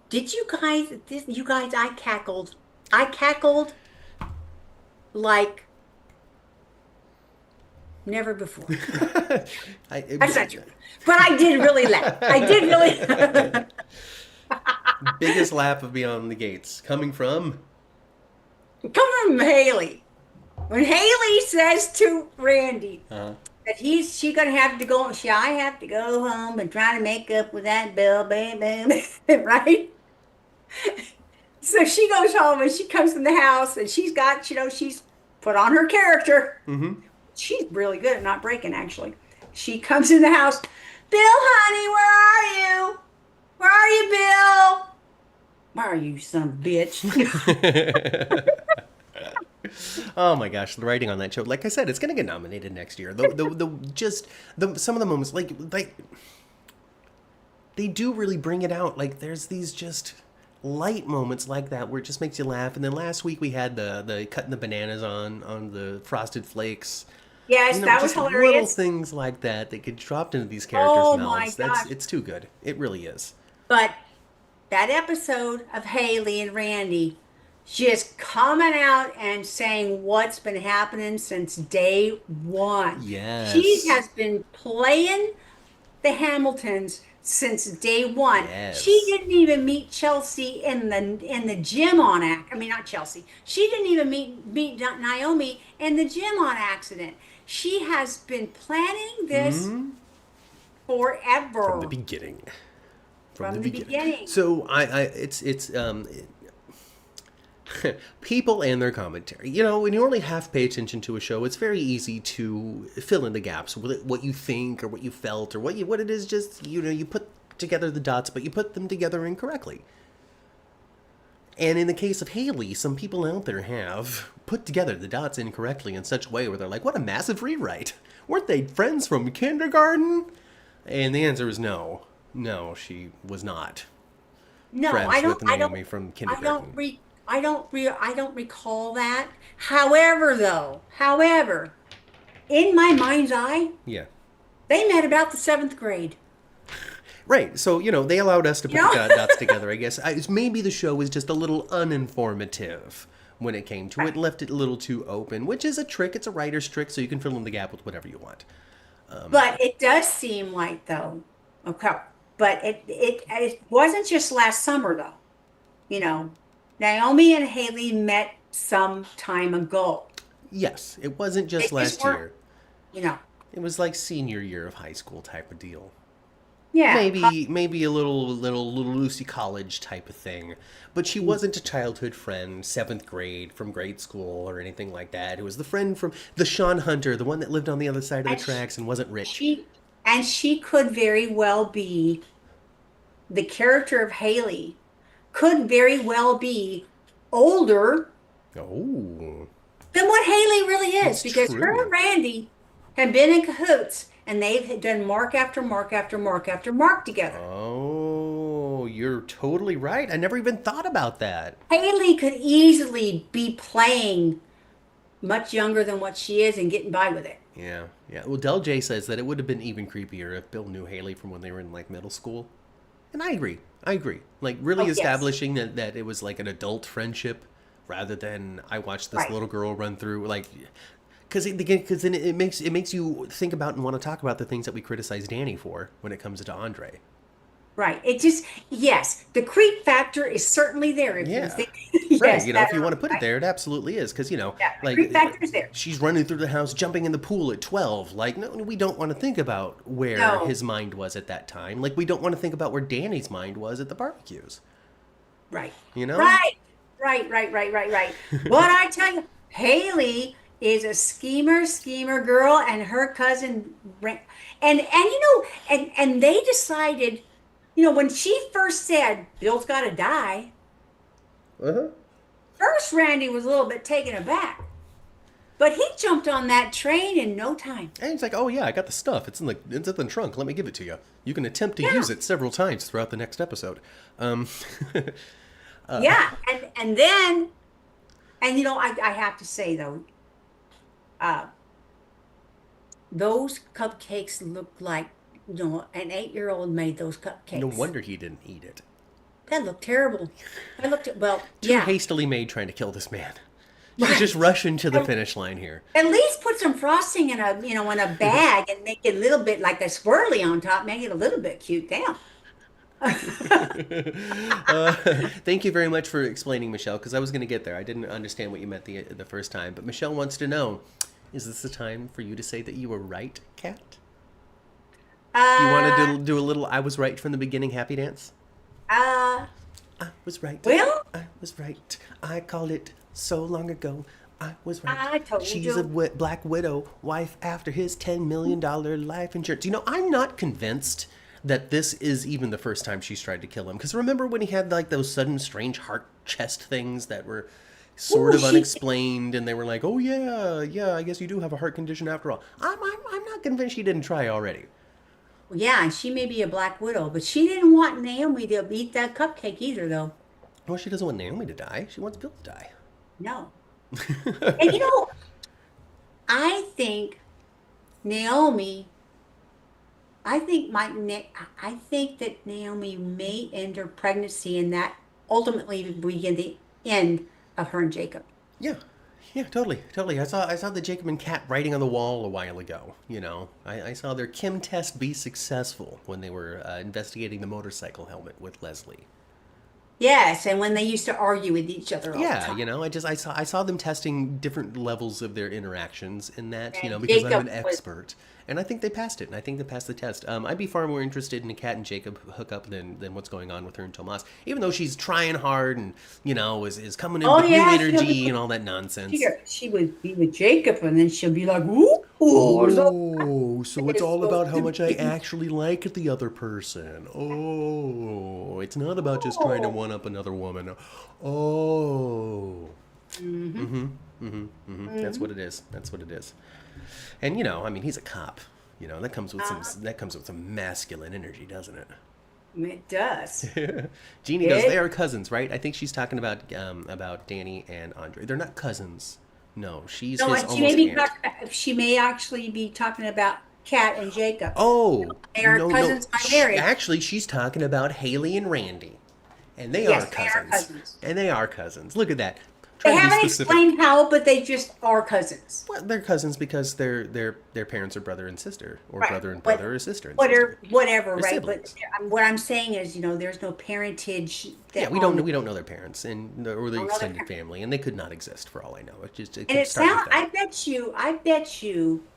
did you guys, I cackled. I cackled like never before. That's not true. But I did really laugh. I did really. biggest laugh of Beyond the Gates coming from. Come from Haley. When Haley says to Randy that she gonna have to go, I have to go home and try to make up with that bill, baby, right? So she goes home and she comes in the house and she's got, she's put on her character. Mm-hmm. She's really good at not breaking, actually. She comes in the house, Bill, honey, where are you? Where are you, Bill? Where are you, son of a bitch? Oh my gosh, the writing on that show. Like I said, it's gonna get nominated next year. Some of the moments, like they do really bring it out. Like there's these just light moments like that where it just makes you laugh. And then last week we had the cutting the bananas on the frosted flakes. Yes, that was Just little hilarious. things like that that get dropped into these characters' Oh my mouths. gosh. It's too good. It really is. But that episode of Haley and Randy just coming out and saying what's been happening since day one. She Yes. has been playing the Hamiltons since day one. She Yes. didn't even meet Chelsea in the gym on I mean, not Chelsea. She didn't even meet Naomi in the gym on accident. She has been planning this From the forever beginning. From the from the beginning. beginning. So people and their commentary. When you only half pay attention to a show, it's very easy to fill in the gaps with what you think or what you felt or what it is. Just you put together the dots, but you put them together incorrectly. And in the case of Haley, some people out there have put together the dots incorrectly in such a way where they're like, "What a massive rewrite! Weren't they friends from kindergarten?" And the answer is no. No, she was not No, friends I with don't. I Naomi don't. from I don't kindergarten. re. I don't recall that. However, in my mind's eye, Yeah. they met about the seventh grade. Right. So, they allowed us to put You know? the dots together, I guess. Maybe the show was just a little uninformative when it came to it, left it a little too open, which is a trick. It's a writer's trick, so you can fill in the gap with whatever you want. But it does seem like though, okay. But it wasn't just last summer though. You know, Naomi and Haley met some time ago. Yes, it wasn't They just just last weren't, year. you know. It was like senior year of high school type of deal. Yeah. maybe a little Lucy College type of thing, but she wasn't a childhood friend, seventh grade from grade school or anything like that. It was the friend from the Sean Hunter, the one that lived on the other side of the And tracks and wasn't rich. she and she could very well be the character of Haley could very well be older Oh, than what Haley really is that's because her true. and Randy have been in cahoots and they've done mark after mark after mark after mark together. Oh, you're totally right. I never even thought about that. Haley could easily be playing much younger than what she is and getting by with it. Yeah, yeah. Well, Del J says that it would have been even creepier if Bill knew Haley from when they were in like middle school. And I agree. I agree. Like really Oh, yes. establishing that it was like an adult friendship rather than I watched this Right. little girl run through like because then it makes you think about and want to talk about the things that we criticize Danny for when it comes to Andre. Right. It just, yes, the creep factor is certainly there if you Yeah. think, Right, yes, if that you want early, to put it right? there, it absolutely is. Because, Yeah, the like, creep factor is there. she's running through the house, jumping in the pool at 12. Like, no, we don't want to think about where No, his mind was at that time. Like, we don't want to think about where Danny's mind was at the barbecues. right. You know? Right. Right. But I tell you, Haley is a schemer girl, and her cousin, and they decided, when she first said Bill's got to die, Uh-huh. first Randy was a little bit taken aback, but he jumped on that train in no time. And he's like, oh, yeah, I got the stuff. It's in the trunk. Let me give it to you. You can attempt to Yeah, use it several times throughout the next episode. Um, yeah, and then, I have to say though, uh, those cupcakes looked like, an 8-year-old made those no cupcakes. wonder he didn't eat it. That looked terrible. That looked, well, Too yeah, hastily made trying to kill this man. She's just right. rushing to the finish line here. At least put some frosting in a bag and make it a little bit like a swirly on top, make it a little bit cute. Damn. Thank you very much for explaining, Michelle, because I was going to get there. I didn't understand what you meant the first time. But Michelle wants to know, is this the time for you to say that you were right, Kat? Do you want Uh, to do a little I was right from the beginning happy dance? uh, I was right. well, I was right. I called it so long ago. I was right. I told She's a you. black widow, wife after his $10 million life insurance. I'm not convinced that this is even the first time she's tried to kill him. Because remember when he had like those sudden strange heart chest things that were sort Ooh, of she, unexplained, and they were like, "Oh yeah, I guess you do have a heart condition after all." I'm not convinced she didn't try already. yeah, and she may be a black widow, but she didn't want Naomi to eat that cupcake either, though. Well, she doesn't want Naomi to die. She wants Bill to die. No. And I think Naomi, I think that Naomi may end her pregnancy, and that ultimately would begin the end of her and Jacob. Yeah, yeah, totally. I saw the Jacob and Kat writing on the wall a while ago. I saw their Kim test be successful when they were investigating the motorcycle helmet with Leslie. Yes, and when they used to argue with each other all the Yeah, time. I saw them testing different levels of their interactions in that, And because I'm Jacob an was, expert, and I think they passed it, and I think they passed the test. I'd be far more interested in a Kat and Jacob hookup than what's going on with her and Tomas, even though she's trying hard and is coming in oh with new yeah, energy and all that nonsense. she would be with Jacob, and then she'll be like, ooh, so Oh, so it's it's all about supposed how to much I be. actually like the other person. Oh, it's not about just trying to Oh. one up another woman. Oh. Hmm. That's Hmm. what it is. That's what it is. And he's a cop. That comes with some masculine energy, doesn't It does. it? Jeannie goes, they It, are cousins, right? I think she's talking about Danny and Andre. They're not cousins. No, she's no, his and she may almost be aunt. she may actually be talking about Kat and Jacob. Oh, They are no. cousins by marriage. Actually, she's talking about Haley and Randy. And they are Yes, they are cousins. cousins. And they are cousins. Look at that. They Trying to be haven't specific. explained how, but they just are cousins. Well, they're cousins because their parents are brother and sister, or Right. brother and What, brother, or sister and sister. whatever, They're right? But siblings. what I'm saying is, there's no parentage Yeah, that we on don't the we don't know their parents or the on other extended parents. family, and they could not exist for all I know. It And could it start with sound that. I bet you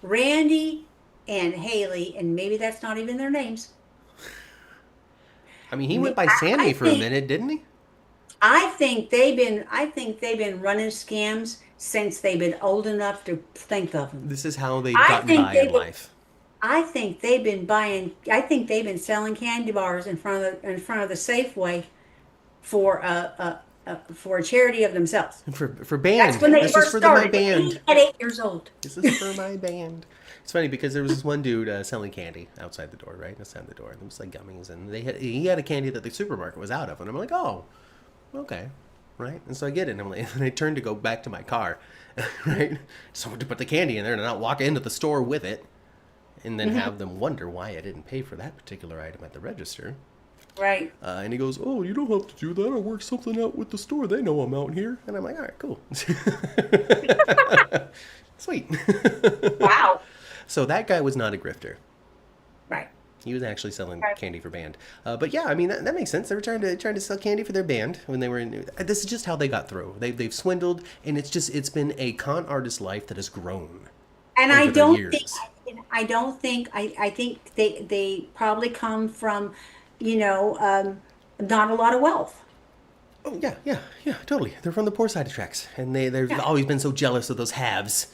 Randy and Haley, and maybe that's not even their names, I mean, he went by Sammy I for a think minute, didn't he? I think they've been running scams since they've been old enough to think of them. This is how they've I gotten think by in they've life. I think they've been buying. I think they've been selling candy bars in front of the Safeway for a charity of themselves. For That's band. when they This is first for my started band. at 8 years old. This is for my band. It's funny because there was this one dude selling candy outside the door, right? Outside the door. And it was like gummies. And he had a candy that the supermarket was out of. And I'm like, oh, okay. Right? And so I get it. And and I turn to go back to my car. Right? So to put the candy in there and not walk into the store with it. And then have them wonder why I didn't pay for that particular item at the register. Right. And he goes, oh, you don't have to do that. I work something out with the store. They know I'm out here. And I'm like, all right, cool. Sweet. Wow. So that guy was not a grifter. Right. He was actually selling candy for band. But yeah, I mean, that makes sense. They were trying to sell candy for their band when they were in... This is just how they got through. They've swindled, and it's been a con artist life that has grown And over I the don't years. think I think they probably come from, not a lot of wealth. Oh, yeah, totally. They're from the poor side of tracks. And they've always been so jealous of those haves.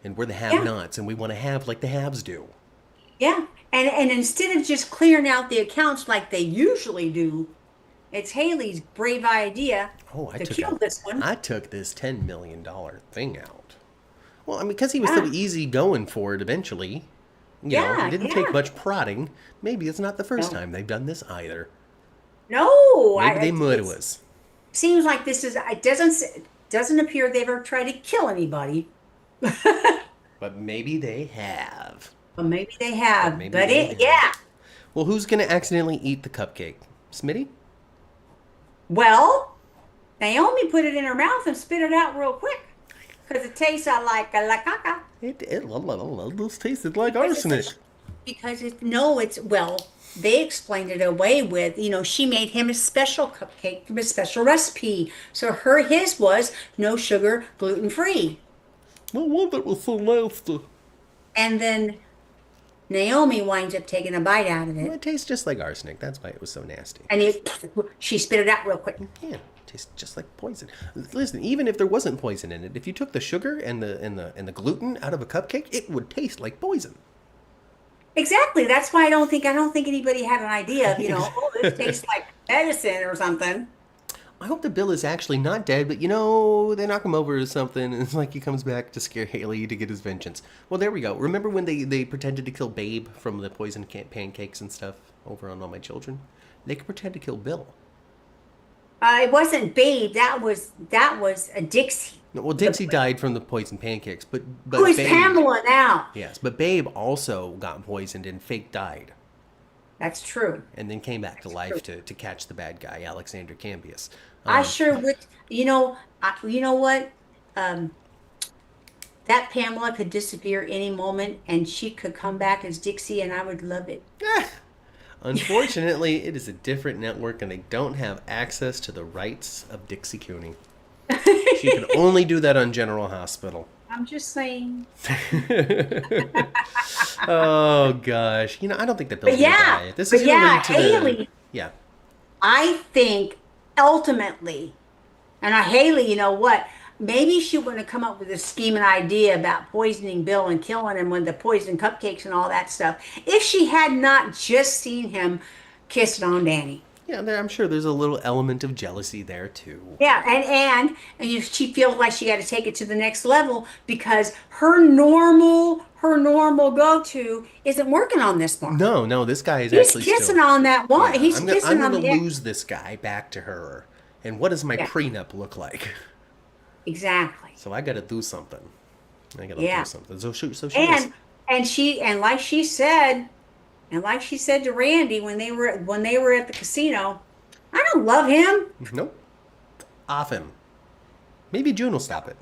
And we're the have-nots, and we want to have like the haves do. Yeah. And instead of just clearing out the accounts like they usually do, it's Haley's brave idea to kill this one. I took this $10 million thing out. Well, I mean, because he was so easy going for it eventually. It didn't take much prodding. Maybe it's not the first time they've done this either. No. Maybe they murdered us. Seems like it doesn't appear they've ever tried to kill anybody. But maybe they have. Well, maybe they have. Yeah. Well, who's going to accidentally eat the cupcake? Smitty? Well, Naomi put it in her mouth and spit it out real quick. Because it tastes like a la caca. It tasted like arsenic. They explained it away with, she made him a special cupcake from a special recipe. So his was no sugar, gluten-free. No wonder it was so nasty. And then Naomi winds up taking a bite out of it. Well, it tastes just like arsenic. That's why it was so nasty. And she spit it out real quick. Yeah, it tastes just like poison. Listen, even if there wasn't poison in it, if you took the sugar and the gluten out of a cupcake, it would taste like poison. Exactly. That's why I don't think anybody had an idea of, this tastes like medicine or something. I hope the Bill is actually not dead, but they knock him over or something, and it's like he comes back to scare Haley to get his vengeance. Well, there we go. Remember when they pretended to kill Babe from the poison pancakes and stuff over on All My Children? They could pretend to kill Bill. It wasn't Babe. That was a Dixie. No, well, Dixie died from the poison pancakes, but Who is Babe, Pamela now? Yes, but Babe also got poisoned and fake died. That's true. And then came back to life to catch the bad guy, Alexander Cambius. I sure would. You know what? That Pamela could disappear any moment, and she could come back as Dixie, and I would love it. Unfortunately, it is a different network, and they don't have access to the rights of Dixie Cooney. She can only do that on General Hospital. I'm just saying. Oh gosh, I don't think that Bill's gonna die. This is gonna lead to Haley. Yeah. I think ultimately, and Haley, you know what? Maybe she wouldn't have come up with a scheme and idea about poisoning Bill and killing him with the poison cupcakes and all that stuff if she had not just seen him kissing on Danny. Yeah, I'm sure there's a little element of jealousy there too. Yeah, and she feels like she got to take it to the next level because her normal go-to isn't working on this one. No, this guy is He's actually kissing on that one. Yeah, He's I'm kissing on gonna the lose this guy back to her. And what does my prenup look like? Exactly. So I got to do something. Do something. So she and like she said to Randy when they were at the casino, I don't love him. Nope. Off him. Maybe June will stop it.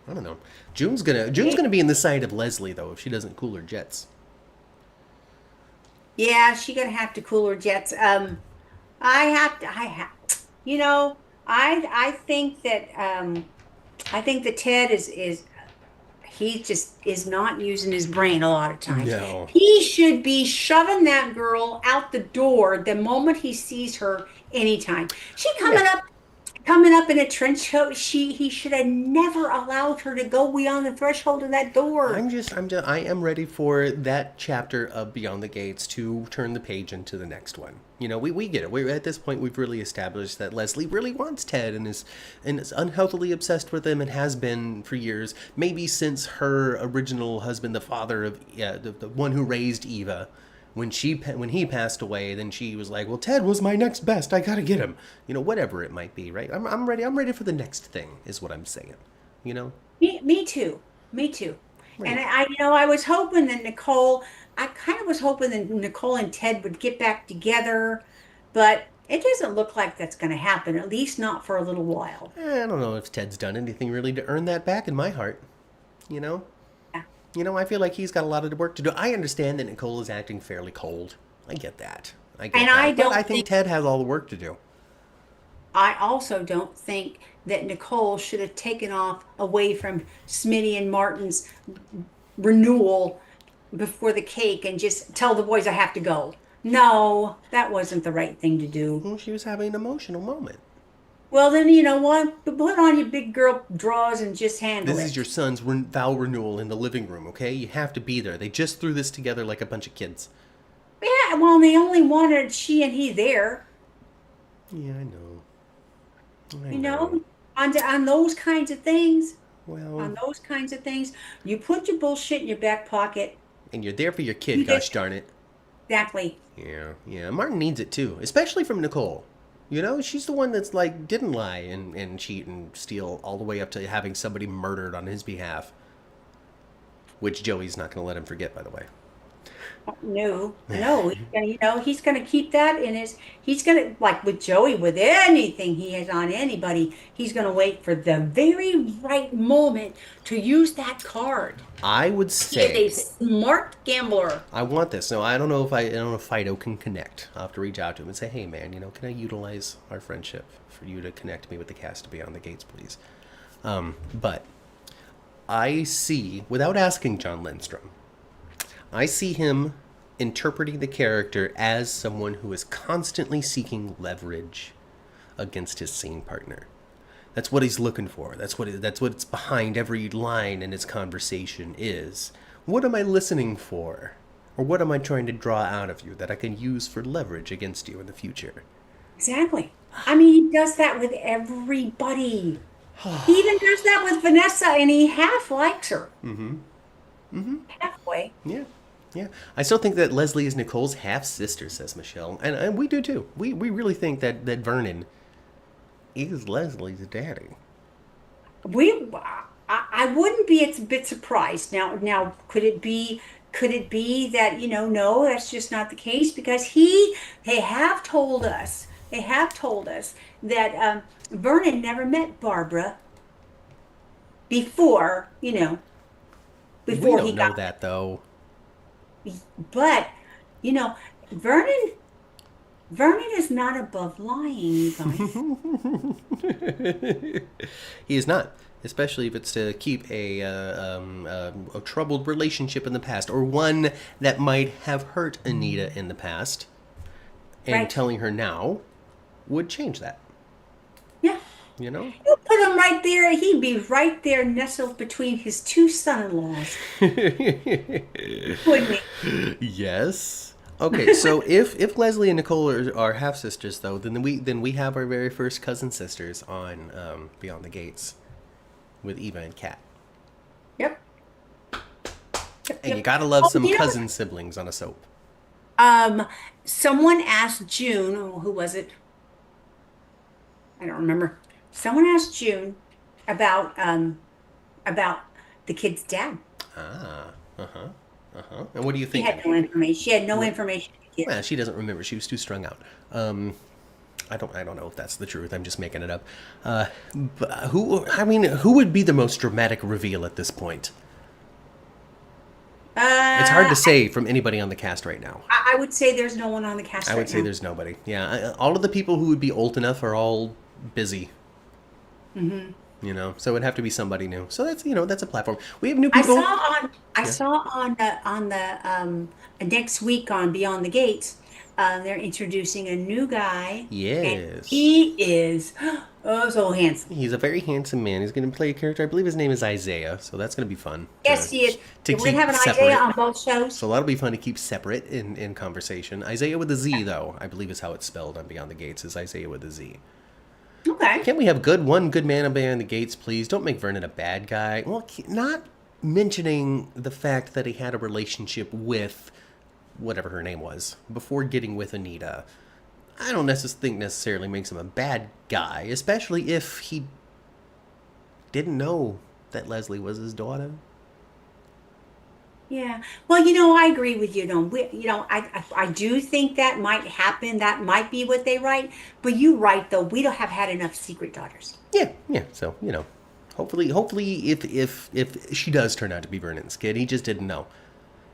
I don't know. June's gonna be in the side of Leslie though if she doesn't cool her jets. Yeah, she's gonna have to cool her jets. I think that Ted is he just is not using his brain a lot of times. No. He should be shoving that girl out the door the moment he sees her anytime. She coming up in a trench coat. He should have never allowed her to go beyond the threshold of that door. I am ready for that chapter of Beyond the Gates to turn the page into the next one. We get it. We're at this point. We've really established that Leslie really wants Ted and is unhealthily obsessed with him and has been for years. Maybe since her original husband, the father of the one who raised Eva. When he passed away, then she was like, "Well, Ted was my next best. I gotta get him." Whatever it might be, right? I'm ready. I'm ready for the next thing, is what I'm saying. Me too. Me too. Right. And I was hoping that I kind of was hoping that Nicole and Ted would get back together, but it doesn't look like that's going to happen, at least not for a little while. I don't know if Ted's done anything really to earn that back in my heart. Yeah. I feel like he's got a lot of work to do. I understand that Nicole is acting fairly cold. I get that. But I think Ted has all the work to do. I also don't think that Nicole should have taken off away from Smitty and Martin's renewal before the cake and just tell the boys I have to go. No, that wasn't the right thing to do. Well, she was having an emotional moment. Well, then you know what? Put on your big girl drawers and just handle This it. is your son's vow renewal in the living room, okay? You have to be there. They just threw this together like a bunch of kids. Yeah, well, they only wanted she and he there. Yeah, I know. On those kinds of things. Well, On those kinds of things, you put your bullshit in your back pocket. and you're there for your kid, gosh darn it. Exactly. Yeah. Martin needs it too, especially from Nicole. She's the one that's like didn't lie and cheat and steal all the way up to having somebody murdered on his behalf. Which Joey's not going to let him forget, by the way. No. He's gonna keep that in his. He's gonna, like with Joey, with anything he has on anybody, he's gonna wait for the very right moment to use that card. I would He say is a smart gambler. I want this. No, I don't know if Fido can connect. I'll have to reach out to him and say, "Hey, man, can I utilize our friendship for you to connect me with the cast of Beyond the Gates, please?" But I see, without asking John Lindstrom, I see him interpreting the character as someone who is constantly seeking leverage against his scene partner. That's what he's looking for. That's what's behind every line in his conversation is. What am I listening for? Or what am I trying to draw out of you that I can use for leverage against you in the future? Exactly. I mean, he does that with everybody. He even does that with Vanessa, and he half likes her. Halfway. Yeah. I still think that Leslie is Nicole's half-sister, says Michelle. And we do too. We really think that Vernon is Leslie's daddy. I wouldn't be a bit surprised. Now, could it be that, no, that's just not the case, because they have told us that Vernon never met Barbara before, before We he don't know got. that, though. But, Vernon is not above lying, you guys. He is not. Especially if it's to keep a troubled relationship in the past, or one that might have hurt Anita in the past, and Right. telling her now would change that. Yeah. You put him right there. He'd be right there nestled between his two son-in-laws. Wouldn't he? Yes. Okay, so if Leslie and Nicole are half sisters, though, then we have our very first cousin sisters on Beyond the Gates, with Eva and Kat. Yep. And you gotta love some you know- cousin siblings on a soap. Someone asked June, who was it? I don't remember. Someone asked June about the kid's dad. And what do you She think? had no information. She had no information to give. Well, she doesn't remember. She was too strung out. I don't know if that's the truth. I'm just making it up. But who would be the most dramatic reveal at this point? It's hard to say from anybody on the cast right now. I would say there's no one on the cast. I would say there's nobody. Yeah, all of the people who would be old enough are all busy. So it'd have to be somebody new. So that's a platform. We have new I people. saw on I Yeah. saw on the next week on Beyond the Gates, they're introducing a new guy, and Yes. he is oh so handsome. He's a very handsome man. He's going to play a character. I believe his name is Isaiah. So that's going to be fun Yes, he is. to We're gonna keep have an Isaiah separate. on both shows. So that'll be fun to keep separate in conversation. Isaiah with a Z, though, I believe is how it's spelled on Beyond the Gates, is Isaiah with a Z. Okay. Can't we have one good man on Beyond the Gates, please? Don't make Vernon a bad guy. Well, not mentioning the fact that he had a relationship with whatever her name was before getting with Anita. I don't think necessarily makes him a bad guy, especially if he didn't know that Leslie was his daughter. Yeah. Well, I agree with you. I do think that might happen. That might be what they write. But you're right, though. We don't have had enough secret daughters. Yeah, yeah. So hopefully, if she does turn out to be Vernon's kid, he just didn't know.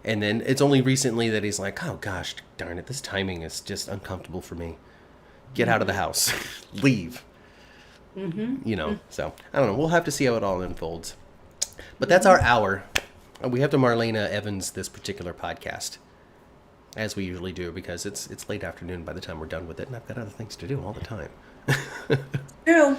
And then it's only recently that he's like, oh gosh, darn it, this timing is just uncomfortable for me. Get out of the house, leave. So I don't know. We'll have to see how it all unfolds. But that's our hour. We have to Marlena Evans this particular podcast, as we usually do, because it's late afternoon by the time we're done with it, and I've got other things to do all the time. True.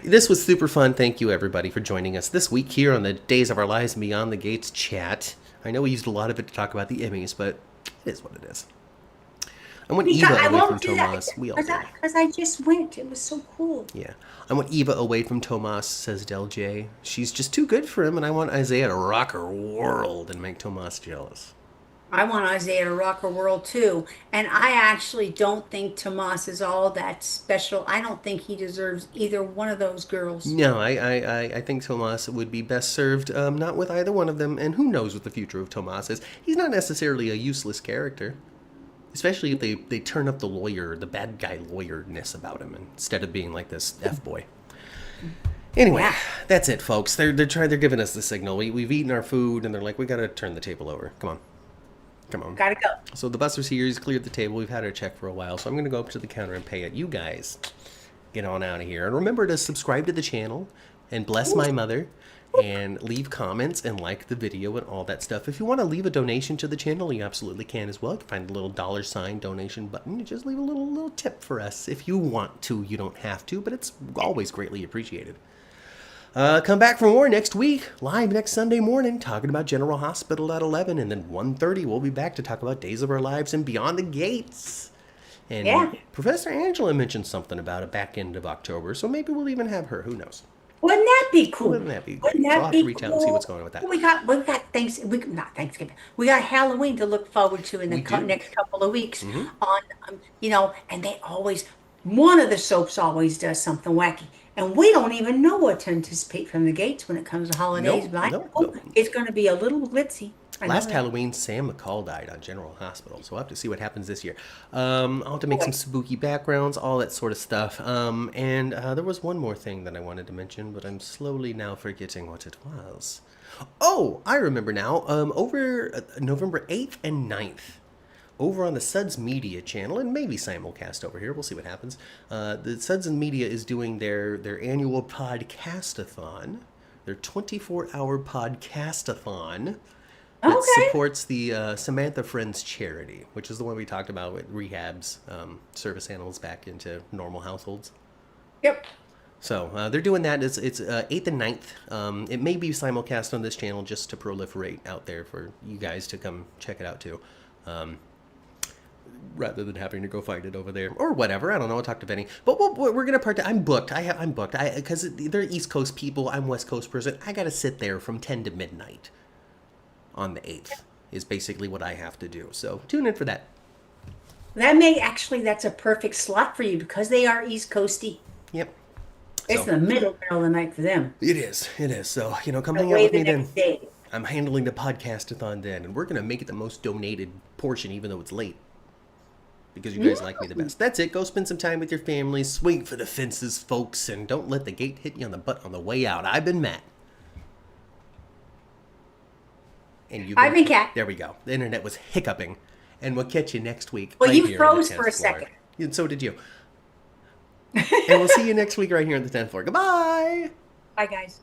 This was super fun. Thank you, everybody, for joining us this week here on the Days of Our Lives Beyond the Gates chat. I know we used a lot of it to talk about the Emmys, but it is what it is. I want Eva I away from won't do that Tomas. We all did. because I just went. It was so cool. Yeah. I want Eva away from Tomas, says Del J. She's just too good for him, and I want Isaiah to rock her world and make Tomas jealous. I want Isaiah to rock her world too. And I actually don't think Tomas is all that special. I don't think he deserves either one of those girls. No, I think Tomas would be best served not with either one of them, and who knows what the future of Tomas is. He's not necessarily a useless character, especially if they turn up the bad guy lawyerness about him instead of being like this F-boy. Anyway, Yeah. that's it, folks. They're giving us the signal. We've eaten our food, and they're like, we gotta turn the table over. Come on. Gotta go. So the busser's here. He's cleared the table. We've had our check for a while, so I'm going to go up to the counter and pay it. You guys, get on out of here. And remember to subscribe to the channel and bless my mother and leave comments and like the video and all that stuff. If you want to leave a donation to the channel, you absolutely can as well. You can find a little $ donation button. You just leave a little tip for us if you want to. You don't have to, but it's always greatly appreciated. Come back for more next week, live next Sunday morning, talking about General Hospital at 11, and then 1:30 we'll be back to talk about Days of Our Lives and Beyond the Gates. And Yeah. Professor Angela mentioned something about a back end of October, so maybe we'll even have her. Who knows? Wouldn't that be cool? Wouldn't that be Wouldn't great? So I'll that have to be reach out cool? and see what's going on with that. Not Thanksgiving. We got Halloween to look forward to in the We do. next couple of weeks. On, and one of the soaps always does something wacky, and we don't even know what to anticipate from the Gates when it comes to holidays. Nope, but I nope, know nope. it's going to be a little glitzy. I know Last that. Halloween, Sam McCall died on General Hospital, so we'll have to see what happens this year. I'll have to make some spooky backgrounds, all that sort of stuff. And there was one more thing that I wanted to mention, but I'm slowly now forgetting what it was. Oh, I remember now. Over November 8th and 9th, over on the Suds Media channel, and maybe simulcast over here, we'll see what happens. The Suds and Media is doing their annual podcast-a-thon, their 24-hour podcast-a-thon. That Okay. supports the Samantha Friends charity, which is the one we talked about with rehabs, service animals back into normal households. Yep. So they're doing that. It's 8th and 9th. It may be simulcast on this channel just to proliferate out there for you guys to come check it out too. Rather than having to go find it over there or whatever. I don't know. I'll talk to Benny. But we're going to I'm booked. I'm booked. Because they're East Coast people. I'm West Coast person. I got to sit there from 10 to midnight. On the 8th is basically what I have to do. So tune in for that. That's a perfect slot for you because they are East Coasty. Yep. It's So, the middle of the night for them. It is. So, come hang out Away with the me then. next day. I'm handling the podcast-a-thon then, and we're going to make it the most donated portion even though it's late. Because you guys like me the best. That's it. Go spend some time with your family. Swing for the fences, folks, and don't let the gate hit you on the butt on the way out. I've been Matt. And I've been Kat. There we go. The internet was hiccuping. And we'll catch you next week. Well, right you here on the froze 10th for a floor. second. And so did you. And we'll see you next week right here on the 10th floor. Goodbye. Bye, guys.